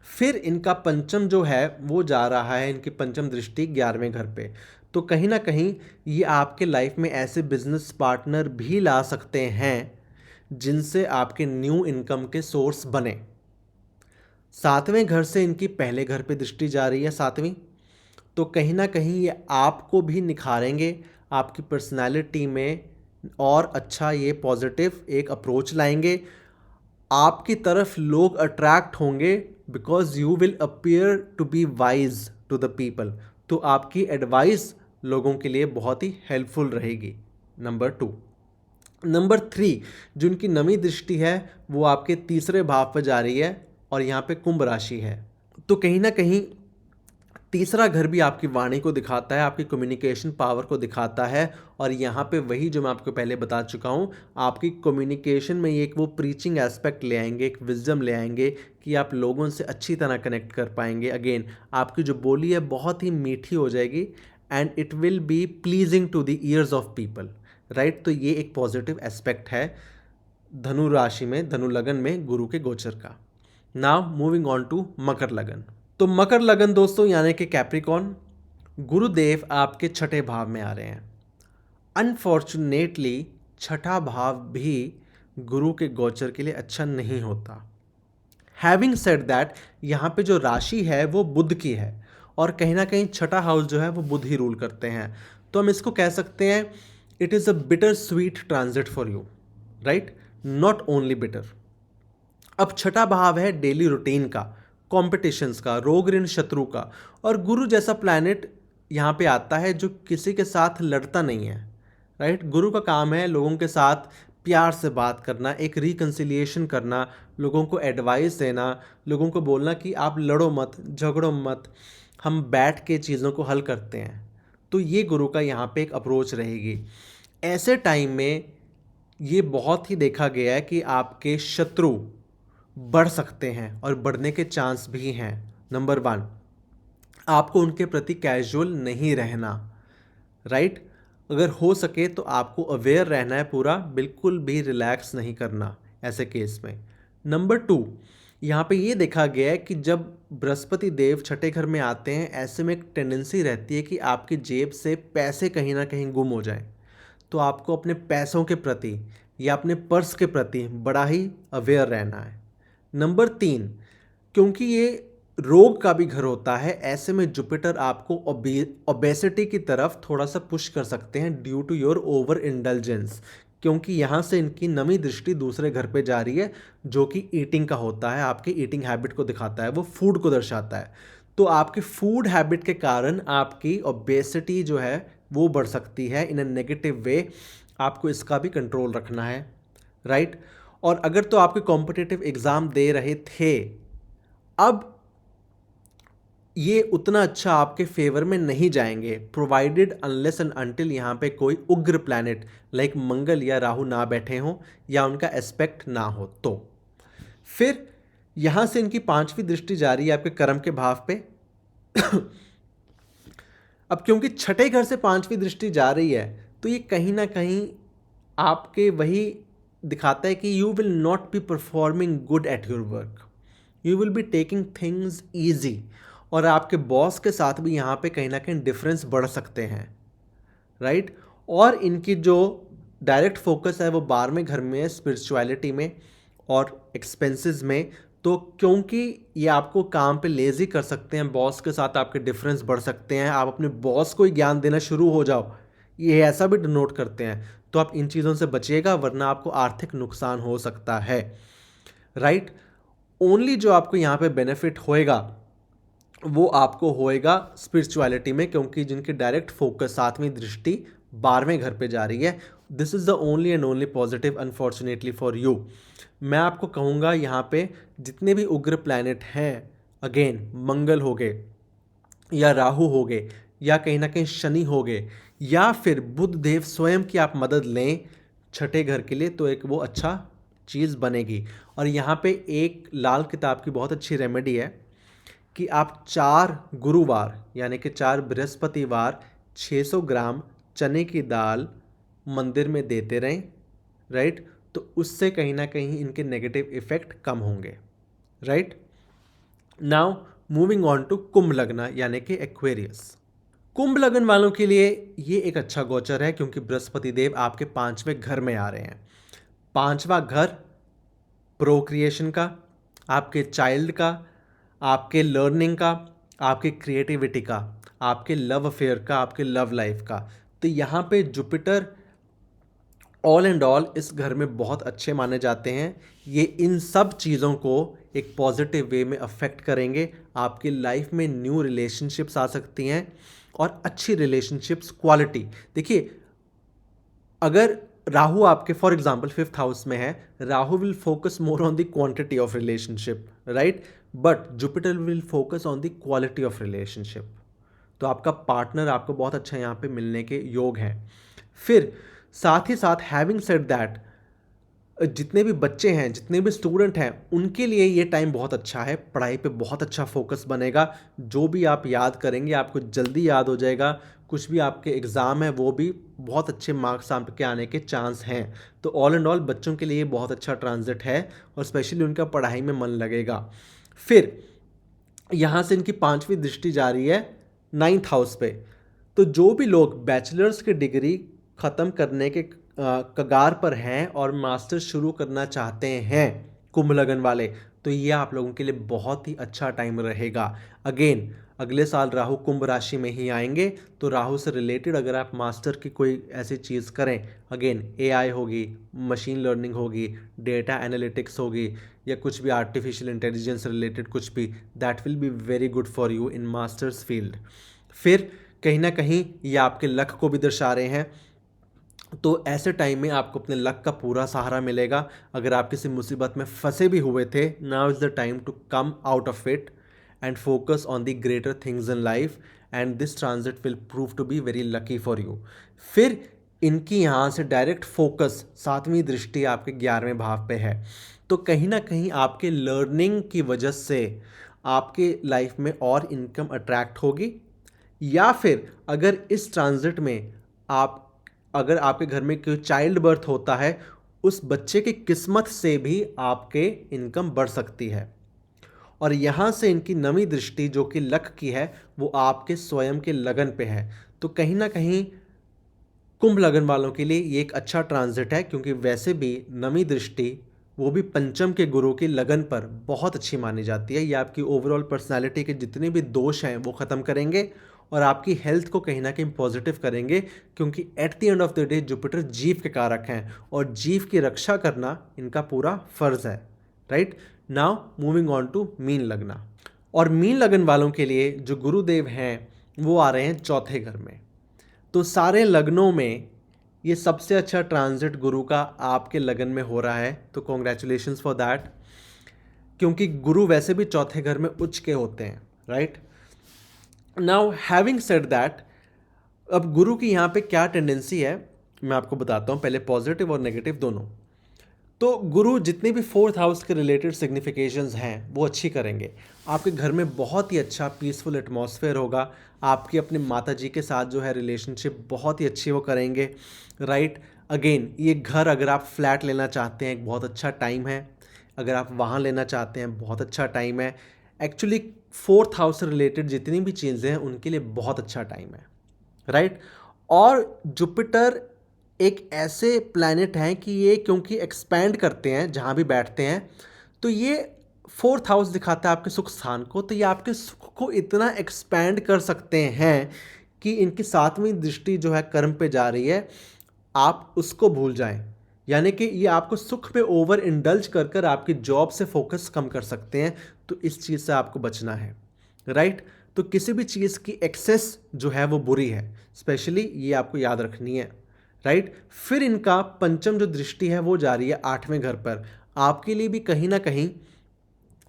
फिर इनका पंचम जो है वो जा रहा है, इनकी पंचम दृष्टि 11वें घर पे। तो कहीं ना कहीं ये आपके लाइफ में ऐसे बिजनेस पार्टनर भी ला सकते हैं जिनसे आपके न्यू इनकम के सोर्स बने। 7वें घर से इनकी पहले घर पे दृष्टि जा रही है 7वीं, तो कहीं ना कहीं ये आपको भी निखारेंगे, आपकी पर्सनालिटी में और अच्छा ये पॉजिटिव एक अप्रोच लाएंगे। आपकी तरफ लोग अट्रैक्ट होंगे because you will appear to be wise to the people. तो आपकी एडवाइस लोगों के लिए बहुत ही हेल्पफुल रहेगी। नंबर 2। नंबर 3, जो उनकी नवीं दृष्टि है वो आपके तीसरे भाव पर जा रही है और यहाँ पे कुंभ राशि है। तो कहीं ना कहीं तीसरा घर भी आपकी वाणी को दिखाता है, आपकी कम्युनिकेशन पावर को दिखाता है। और यहाँ पे वही जो मैं आपको पहले बता चुका हूँ, आपकी कम्युनिकेशन में एक वो प्रीचिंग एस्पेक्ट ले आएंगे, एक विजडम ले आएंगे कि आप लोगों से अच्छी तरह कनेक्ट कर पाएंगे। अगेन आपकी जो बोली है बहुत ही मीठी हो जाएगी and it will be pleasing to the ears of people, right. तो ये एक पॉजिटिव एस्पेक्ट है धनु राशि में, धनु लगन में गुरु के गोचर का। नाउ मूविंग ऑन टू मकर लगन। तो मकर लगन दोस्तों यानी कि कैप्रिकॉन, गुरुदेव आपके छठे भाव में आ रहे हैं। अनफॉर्चुनेटली छठा भाव भी गुरु के गोचर के लिए अच्छा नहीं होता। हैविंग सेड दैट, यहाँ पे जो राशि है वो बुध की है और कहीं ना कहीं छठा हाउस जो है वो बुध ही रूल करते हैं, तो हम इसको कह सकते हैं it is a bitter sweet transit for you, right, not only bitter. अब छठा भाव है डेली रूटीन का, कॉम्पिटिशन्स का, रोग ऋण शत्रु का, और गुरु जैसा प्लैनेट यहाँ पे आता है जो किसी के साथ लड़ता नहीं है, राइट। गुरु का काम है लोगों के साथ प्यार से बात करना, एक रिकन्सिलिएशन करना, लोगों को एडवाइस देना, लोगों को बोलना कि आप लड़ो मत, झगड़ो मत, हम बैठ के चीज़ों को हल करते हैं। तो ये गुरु का यहाँ पे एक अप्रोच रहेगी। ऐसे टाइम में ये बहुत ही देखा गया है कि आपके शत्रु बढ़ सकते हैं और बढ़ने के चांस भी हैं। नंबर 1, आपको उनके प्रति कैजुअल नहीं रहना, राइट। अगर हो सके तो आपको अवेयर रहना है पूरा, बिल्कुल भी रिलैक्स नहीं करना ऐसे केस में। नंबर 2, यहाँ पे ये देखा गया है कि जब बृहस्पति देव छठे घर में आते हैं, ऐसे में एक टेंडेंसी रहती है कि आपकी जेब से पैसे कहीं ना कहीं गुम हो जाएं। तो आपको अपने पैसों के प्रति या अपने पर्स के प्रति बड़ा ही अवेयर रहना है। नंबर 3, क्योंकि ये रोग का भी घर होता है, ऐसे में जुपिटर आपको ओबेसिटी की तरफ थोड़ा सा पुश कर सकते हैं due to your over indulgence, क्योंकि यहाँ से इनकी नवी दृष्टि दूसरे घर पे जा रही है जो कि ईटिंग का होता है, आपकी ईटिंग हैबिट को दिखाता है, वो फूड को दर्शाता है। तो आपकी फूड हैबिट के कारण आपकी ओबेसिटी जो है वो बढ़ सकती है इन अ नेगेटिव वे, आपको इसका भी कंट्रोल रखना है, राइट। और अगर तो आपके कॉम्पिटिटिव एग्ज़ाम दे रहे थे, अब ये उतना अच्छा आपके फेवर में नहीं जाएंगे, प्रोवाइडेड अनलेस एंड अनटिल यहाँ पे कोई उग्र प्लैनेट लाइक मंगल या राहु ना बैठे हों या उनका एस्पेक्ट ना हो। तो फिर यहाँ से इनकी 5वीं दृष्टि जा रही है आपके कर्म के भाव पे। अब क्योंकि छठे घर से 5वीं दृष्टि जा रही है, तो ये कहीं ना कहीं आपके वही दिखाता है कि you will not be performing good at your work, you will be taking things easy, और आपके बॉस के साथ भी यहाँ पे कहीं ना कहीं डिफरेंस बढ़ सकते हैं, राइट। और इनकी जो डायरेक्ट फोकस है वो 12वें घर में है, स्पिरिचुअलिटी में और एक्सपेंसेस में। तो क्योंकि ये आपको काम पे लेजी कर सकते हैं, बॉस के साथ आपके डिफरेंस बढ़ सकते हैं, आप अपने बॉस को ही ज्ञान देना शुरू हो जाओ, ये ऐसा भी डिनोट करते हैं। तो आप इन चीज़ों से बचिएगा वरना आपको आर्थिक नुकसान हो सकता है, राइट। ओनली जो आपको यहाँ पे बेनिफिट होएगा वो आपको होएगा स्पिरिचुअलिटी में, क्योंकि जिनकी डायरेक्ट फोकस 7वीं दृष्टि 12वें घर पे जा रही है। This is the only and only positive unfortunately for you. मैं आपको कहूँगा यहाँ पे जितने भी उग्र प्लैनेट हैं, अगेन मंगल हो गए या राहु हो गए या कहीं ना कहीं शनि हो गए या फिर बुध देव स्वयं की आप मदद लें छठे घर के लिए, तो एक वो अच्छा चीज़ बनेगी। और यहाँ पे एक लाल किताब की बहुत अच्छी रेमेडी है कि आप 4 गुरुवार यानी कि 4 बृहस्पतिवार 600 ग्राम चने की दाल मंदिर में देते रहें, राइट। तो उससे कहीं ना कहीं इनके नेगेटिव इफेक्ट कम होंगे, right. Now moving on to कुंभ लग्न यानी कि एक्वेरियस। कुंभ लग्न वालों के लिए ये एक अच्छा गोचर है क्योंकि बृहस्पति देव आपके 5वें घर में आ रहे हैं। 5वां घर प्रोक्रिएशन का, आपके चाइल्ड का, आपके लर्निंग का, आपकी क्रिएटिविटी का, आपके लव अफेयर का, आपके लव लाइफ का। तो यहाँ पे जुपिटर ऑल एंड ऑल इस घर में बहुत अच्छे माने जाते हैं। ये इन सब चीज़ों को एक पॉजिटिव वे में अफेक्ट करेंगे। आपकी लाइफ में न्यू रिलेशनशिप्स आ सकती हैं और अच्छी रिलेशनशिप्स क्वालिटी। देखिए, अगर राहु आपके फॉर एग्जांपल 5th हाउस में है, Rahu will focus more on the quantity of relationship, right, but Jupiter will focus on the quality of relationship. तो आपका पार्टनर आपको बहुत अच्छा यहाँ पे मिलने के योग हैं। फिर साथ ही साथ हैविंग सेड दैट, जितने भी बच्चे हैं, जितने भी स्टूडेंट हैं, उनके लिए ये टाइम बहुत अच्छा है। पढ़ाई पे बहुत अच्छा फोकस बनेगा, जो भी आप याद करेंगे आपको जल्दी याद हो जाएगा। कुछ भी आपके एग्ज़ाम है वो भी बहुत अच्छे मार्क्स आपके आने के चांस हैं। तो ऑल एंड ऑल बच्चों के लिए ये बहुत अच्छा ट्रांजिट है और स्पेशली उनका पढ़ाई में मन लगेगा। फिर यहाँ से इनकी 5वीं दृष्टि जा रही है 9th हाउस पे। तो जो भी लोग बैचलर्स की डिग्री ख़त्म करने के कगार पर हैं और मास्टर्स शुरू करना चाहते हैं, कुंभ लगन वाले, तो ये आप लोगों के लिए बहुत ही अच्छा टाइम रहेगा। अगेन अगले साल राहु कुंभ राशि में ही आएंगे, तो राहु से रिलेटेड अगर आप मास्टर की कोई ऐसी चीज़ करें, अगेन एआई होगी, मशीन लर्निंग होगी, डेटा एनालिटिक्स होगी, या कुछ भी आर्टिफिशियल इंटेलिजेंस रिलेटेड कुछ भी, that will be very good for you in masters field. फिर कहीं ना कहीं ये आपके लक को भी दर्शा रहे हैं, तो ऐसे टाइम में आपको अपने लक का पूरा सहारा मिलेगा। अगर आप किसी मुसीबत में फंसे भी हुए थे, now is the time to come out of it and focus on the greater things in life, and this transit will prove to be very lucky for you. फिर इनकी यहाँ से डायरेक्ट फोकस 7वीं दृष्टि आपके 11वें भाव पे है, तो कहीं ना कहीं आपके लर्निंग की वजह से आपके लाइफ में और इनकम अट्रैक्ट होगी, या फिर अगर इस ट्रांजिट में अगर आपके घर में कोई चाइल्ड बर्थ होता है, उस बच्चे की किस्मत से भी आपके इनकम बढ़ सकती है। और यहाँ से इनकी 9वीं दृष्टि जो कि लक की है, वो आपके स्वयं के लगन पे है, तो कहीं ना कहीं कुंभ लगन वालों के लिए ये एक अच्छा ट्रांजिट है, क्योंकि वैसे भी 9वीं दृष्टि वो भी पंचम के गुरु की लगन पर बहुत अच्छी मानी जाती है। ये आपकी ओवरऑल पर्सनालिटी के जितने भी दोष हैं वो ख़त्म करेंगे और आपकी हेल्थ को कहीं ना कहीं पॉजिटिव करेंगे, क्योंकि eight the end of the day Jupiter जीव के कारक हैं और जीव की रक्षा करना इनका पूरा फर्ज है, right. Now moving on to मीन लगना, और मीन लगन वालों के लिए जो गुरुदेव हैं वो आ रहे हैं चौथे घर में। तो सारे लग्नों में ये सबसे अच्छा ट्रांजिट गुरु का आपके लगन में हो रहा है, तो कॉन्ग्रेचुलेशंस फॉर दैट, क्योंकि गुरु वैसे भी चौथे घर में उच्च के होते हैं, right. Now having said that, अब गुरु की यहाँ पे क्या टेंडेंसी है मैं आपको बताता हूँ, पहले पॉजिटिव और नेगेटिव दोनों। तो गुरु जितने भी 4th हाउस के रिलेटेड सिग्निफिकेशंस हैं वो अच्छी करेंगे। आपके घर में बहुत ही अच्छा पीसफुल एटमॉस्फेयर होगा, आपकी अपने माता जी के साथ जो है रिलेशनशिप बहुत ही अच्छी वो करेंगे, राइट। अगेन ये घर अगर आप फ्लैट लेना चाहते हैं एक बहुत अच्छा टाइम है, अगर आप वहाँ लेना चाहते हैं बहुत अच्छा टाइम है। एक्चुअली 4th हाउस से रिलेटेड जितनी भी चीज़ें हैं उनके लिए बहुत अच्छा टाइम है, राइट। और जुपिटर एक ऐसे प्लैनेट हैं कि ये क्योंकि एक्सपैंड करते हैं जहाँ भी बैठते हैं, तो ये 4th हाउस दिखाता है आपके सुख स्थान को, तो ये आपके सुख को इतना एक्सपैंड कर सकते हैं कि इनकी 7वीं दृष्टि जो है कर्म पे जा रही है, आप उसको भूल जाएं। यानी कि ये आपको सुख पे ओवर इंडल्ज कर कर आपकी जॉब से फोकस कम कर सकते हैं, तो इस चीज़ से आपको बचना है, राइट। तो किसी भी चीज़ की एक्सेस जो है वो बुरी है, स्पेशली ये आपको याद रखनी है, राइट। फिर इनका पंचम जो दृष्टि है वो जा रही है 8वें घर पर, आपके लिए भी कहीं ना कहीं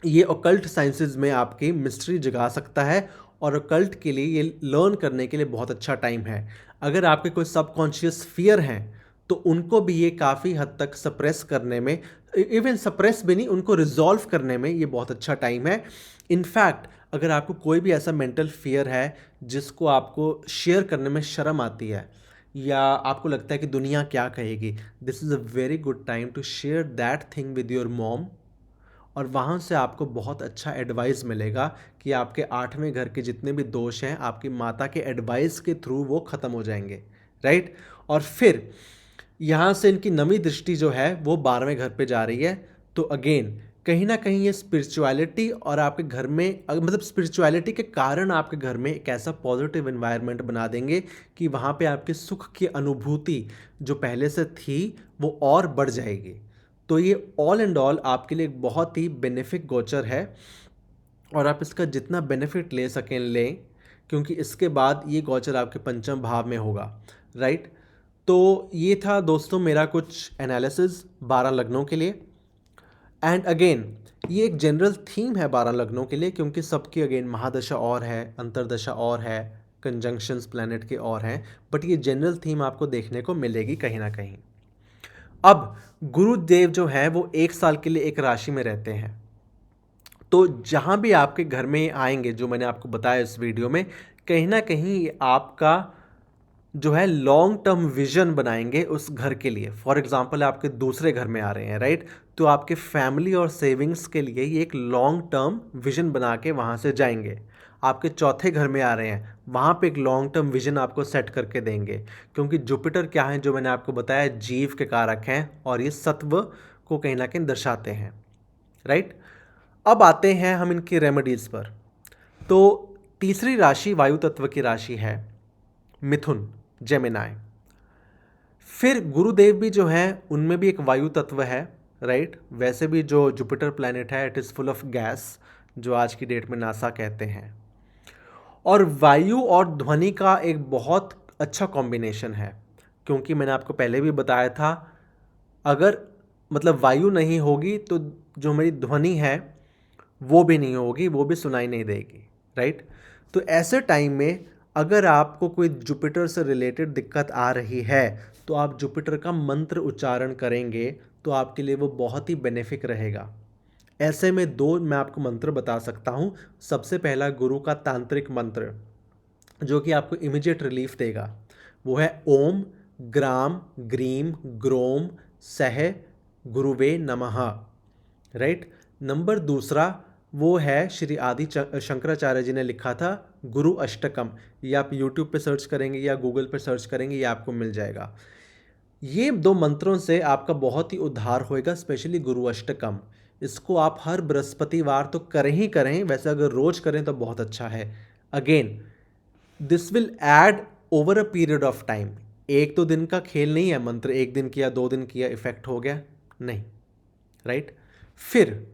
ये ओकल्ट साइंसेज में आपकी मिस्ट्री जगा सकता है, और ओकल्ट के लिए ये लर्न करने के लिए बहुत अच्छा टाइम है। अगर आपके कोई सबकॉन्शियस फियर हैं तो उनको भी ये काफ़ी हद तक सप्रेस करने में, इवन सप्रेस भी नहीं, उनको रिजॉल्व करने में ये बहुत अच्छा टाइम है। इनफैक्ट अगर आपको कोई भी ऐसा मेंटल फियर है जिसको आपको शेयर करने में शर्म आती है, या आपको लगता है कि दुनिया क्या कहेगी, this is a very good time to share that thing with your mom, और वहाँ से आपको बहुत अच्छा एडवाइस मिलेगा कि आपके 8वें घर के जितने भी दोष हैं आपकी माता के एडवाइस के थ्रू वो ख़त्म हो जाएंगे, राइट। और फिर यहाँ से इनकी 9वीं दृष्टि जो है वो 12वें घर पे जा रही है, तो अगेन कहीं ना कहीं ये स्पिरिचुअलिटी और आपके घर में मतलब स्पिरिचुअलिटी के कारण आपके घर में एक ऐसा पॉजिटिव एनवायरनमेंट बना देंगे कि वहाँ पे आपके सुख की अनुभूति जो पहले से थी वो और बढ़ जाएगी। तो ये ऑल एंड ऑल आपके लिए एक बहुत ही बेनिफिक गोचर है, और आप इसका जितना बेनिफिट ले सकें लें, क्योंकि इसके बाद ये गोचर आपके पंचम भाव में होगा, राइट। तो ये था दोस्तों मेरा कुछ एनालिसिस 12 लग्नों के लिए, एंड अगेन ये एक जनरल थीम है 12 लग्नों के लिए, क्योंकि सबकी अगेन महादशा और है, अंतरदशा और है, कंजंक्शंस प्लैनेट के और हैं, बट ये जनरल थीम आपको देखने को मिलेगी कहीं ना कहीं। अब गुरुदेव जो हैं वो 1 साल के लिए एक राशि में रहते हैं, तो जहाँ भी आपके घर में आएंगे जो मैंने आपको बताया इस वीडियो में, कहीं ना कहीं आपका जो है लॉन्ग टर्म विजन बनाएंगे उस घर के लिए। फॉर एग्जांपल आपके दूसरे घर में आ रहे हैं, राइट, तो आपके फैमिली और सेविंग्स के लिए ये एक लॉन्ग टर्म विजन बना के वहाँ से जाएंगे। आपके चौथे घर में आ रहे हैं, वहाँ पे एक लॉन्ग टर्म विजन आपको सेट करके देंगे, क्योंकि जुपिटर क्या है, जो मैंने आपको बताया, जीव के कारक हैं और ये सत्व को कहीं ना कहीं दर्शाते हैं, राइट। अब आते हैं हम इनकी रेमेडीज़ पर। तो तीसरी राशि वायु तत्व की राशि है मिथुन, जेमिनाई। फिर गुरुदेव भी जो हैं उनमें भी एक वायु तत्व है, राइट। वैसे भी जो जुपिटर प्लैनेट है it is full of gas, जो आज की डेट में नासा कहते हैं। और वायु और ध्वनि का एक बहुत अच्छा कॉम्बिनेशन है, क्योंकि मैंने आपको पहले भी बताया था, अगर मतलब वायु नहीं होगी तो जो मेरी ध्वनि है वो भी नहीं होगी, वो भी सुनाई नहीं देगी, राइट। तो ऐसे टाइम में अगर आपको कोई जुपिटर से रिलेटेड दिक्कत आ रही है तो आप जुपिटर का मंत्र उच्चारण करेंगे तो आपके लिए वो बहुत ही बेनिफिक रहेगा। ऐसे में दो मैं आपको मंत्र बता सकता हूँ। सबसे पहला गुरु का तांत्रिक मंत्र जो कि आपको इमीडिएट रिलीफ देगा, वो है ओम ग्राम ग्रीम ग्रोम सह गुरुवे नमः, राइट। नंबर दूसरा वो है श्री आदि शंकराचार्य जी ने लिखा था गुरु अष्टकम। ये आप यूट्यूब पे सर्च करेंगे या गूगल पे सर्च करेंगे, ये आपको मिल जाएगा। ये दो मंत्रों से आपका बहुत ही उद्धार होएगा, स्पेशली गुरु अष्टकम। इसको आप हर बृहस्पतिवार तो करें ही करें, वैसे अगर रोज करें तो बहुत अच्छा है। Again this will add over a period of time. एक तो दिन का खेल नहीं है, मंत्र एक दिन किया 2 दिन किया इफेक्ट हो गया, नहीं, राइट। फिर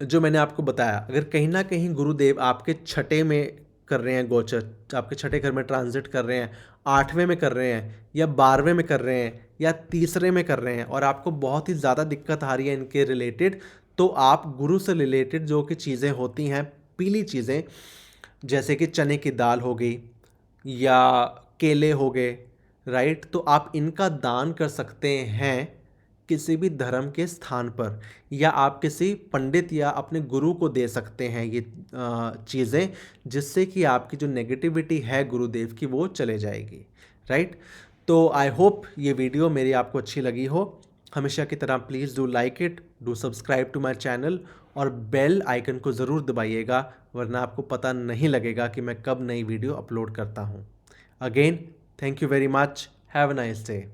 जो मैंने आपको बताया, अगर कहीं ना कहीं गुरुदेव आपके छठे में कर रहे हैं गोचर, आपके छठे घर में ट्रांजिट कर रहे हैं, 8वें में कर रहे हैं या 12वें में कर रहे हैं या तीसरे में कर रहे हैं और आपको बहुत ही ज़्यादा दिक्कत आ रही है इनके रिलेटेड, तो आप गुरु से रिलेटेड जो कि चीज़ें होती हैं, पीली चीज़ें जैसे कि चने की दाल हो गई या केले हो गए, राइट, तो आप इनका दान कर सकते हैं किसी भी धर्म के स्थान पर, या आप किसी पंडित या अपने गुरु को दे सकते हैं ये चीज़ें, जिससे कि आपकी जो नेगेटिविटी है गुरुदेव की वो चले जाएगी, राइट। तो आई होप ये वीडियो मेरी आपको अच्छी लगी हो। हमेशा की तरह please do like it, do subscribe to my channel और बेल आइकन को ज़रूर दबाइएगा, वरना आपको पता नहीं लगेगा कि मैं कब नई वीडियो अपलोड करता हूँ। Again thank you very much, have a nice day.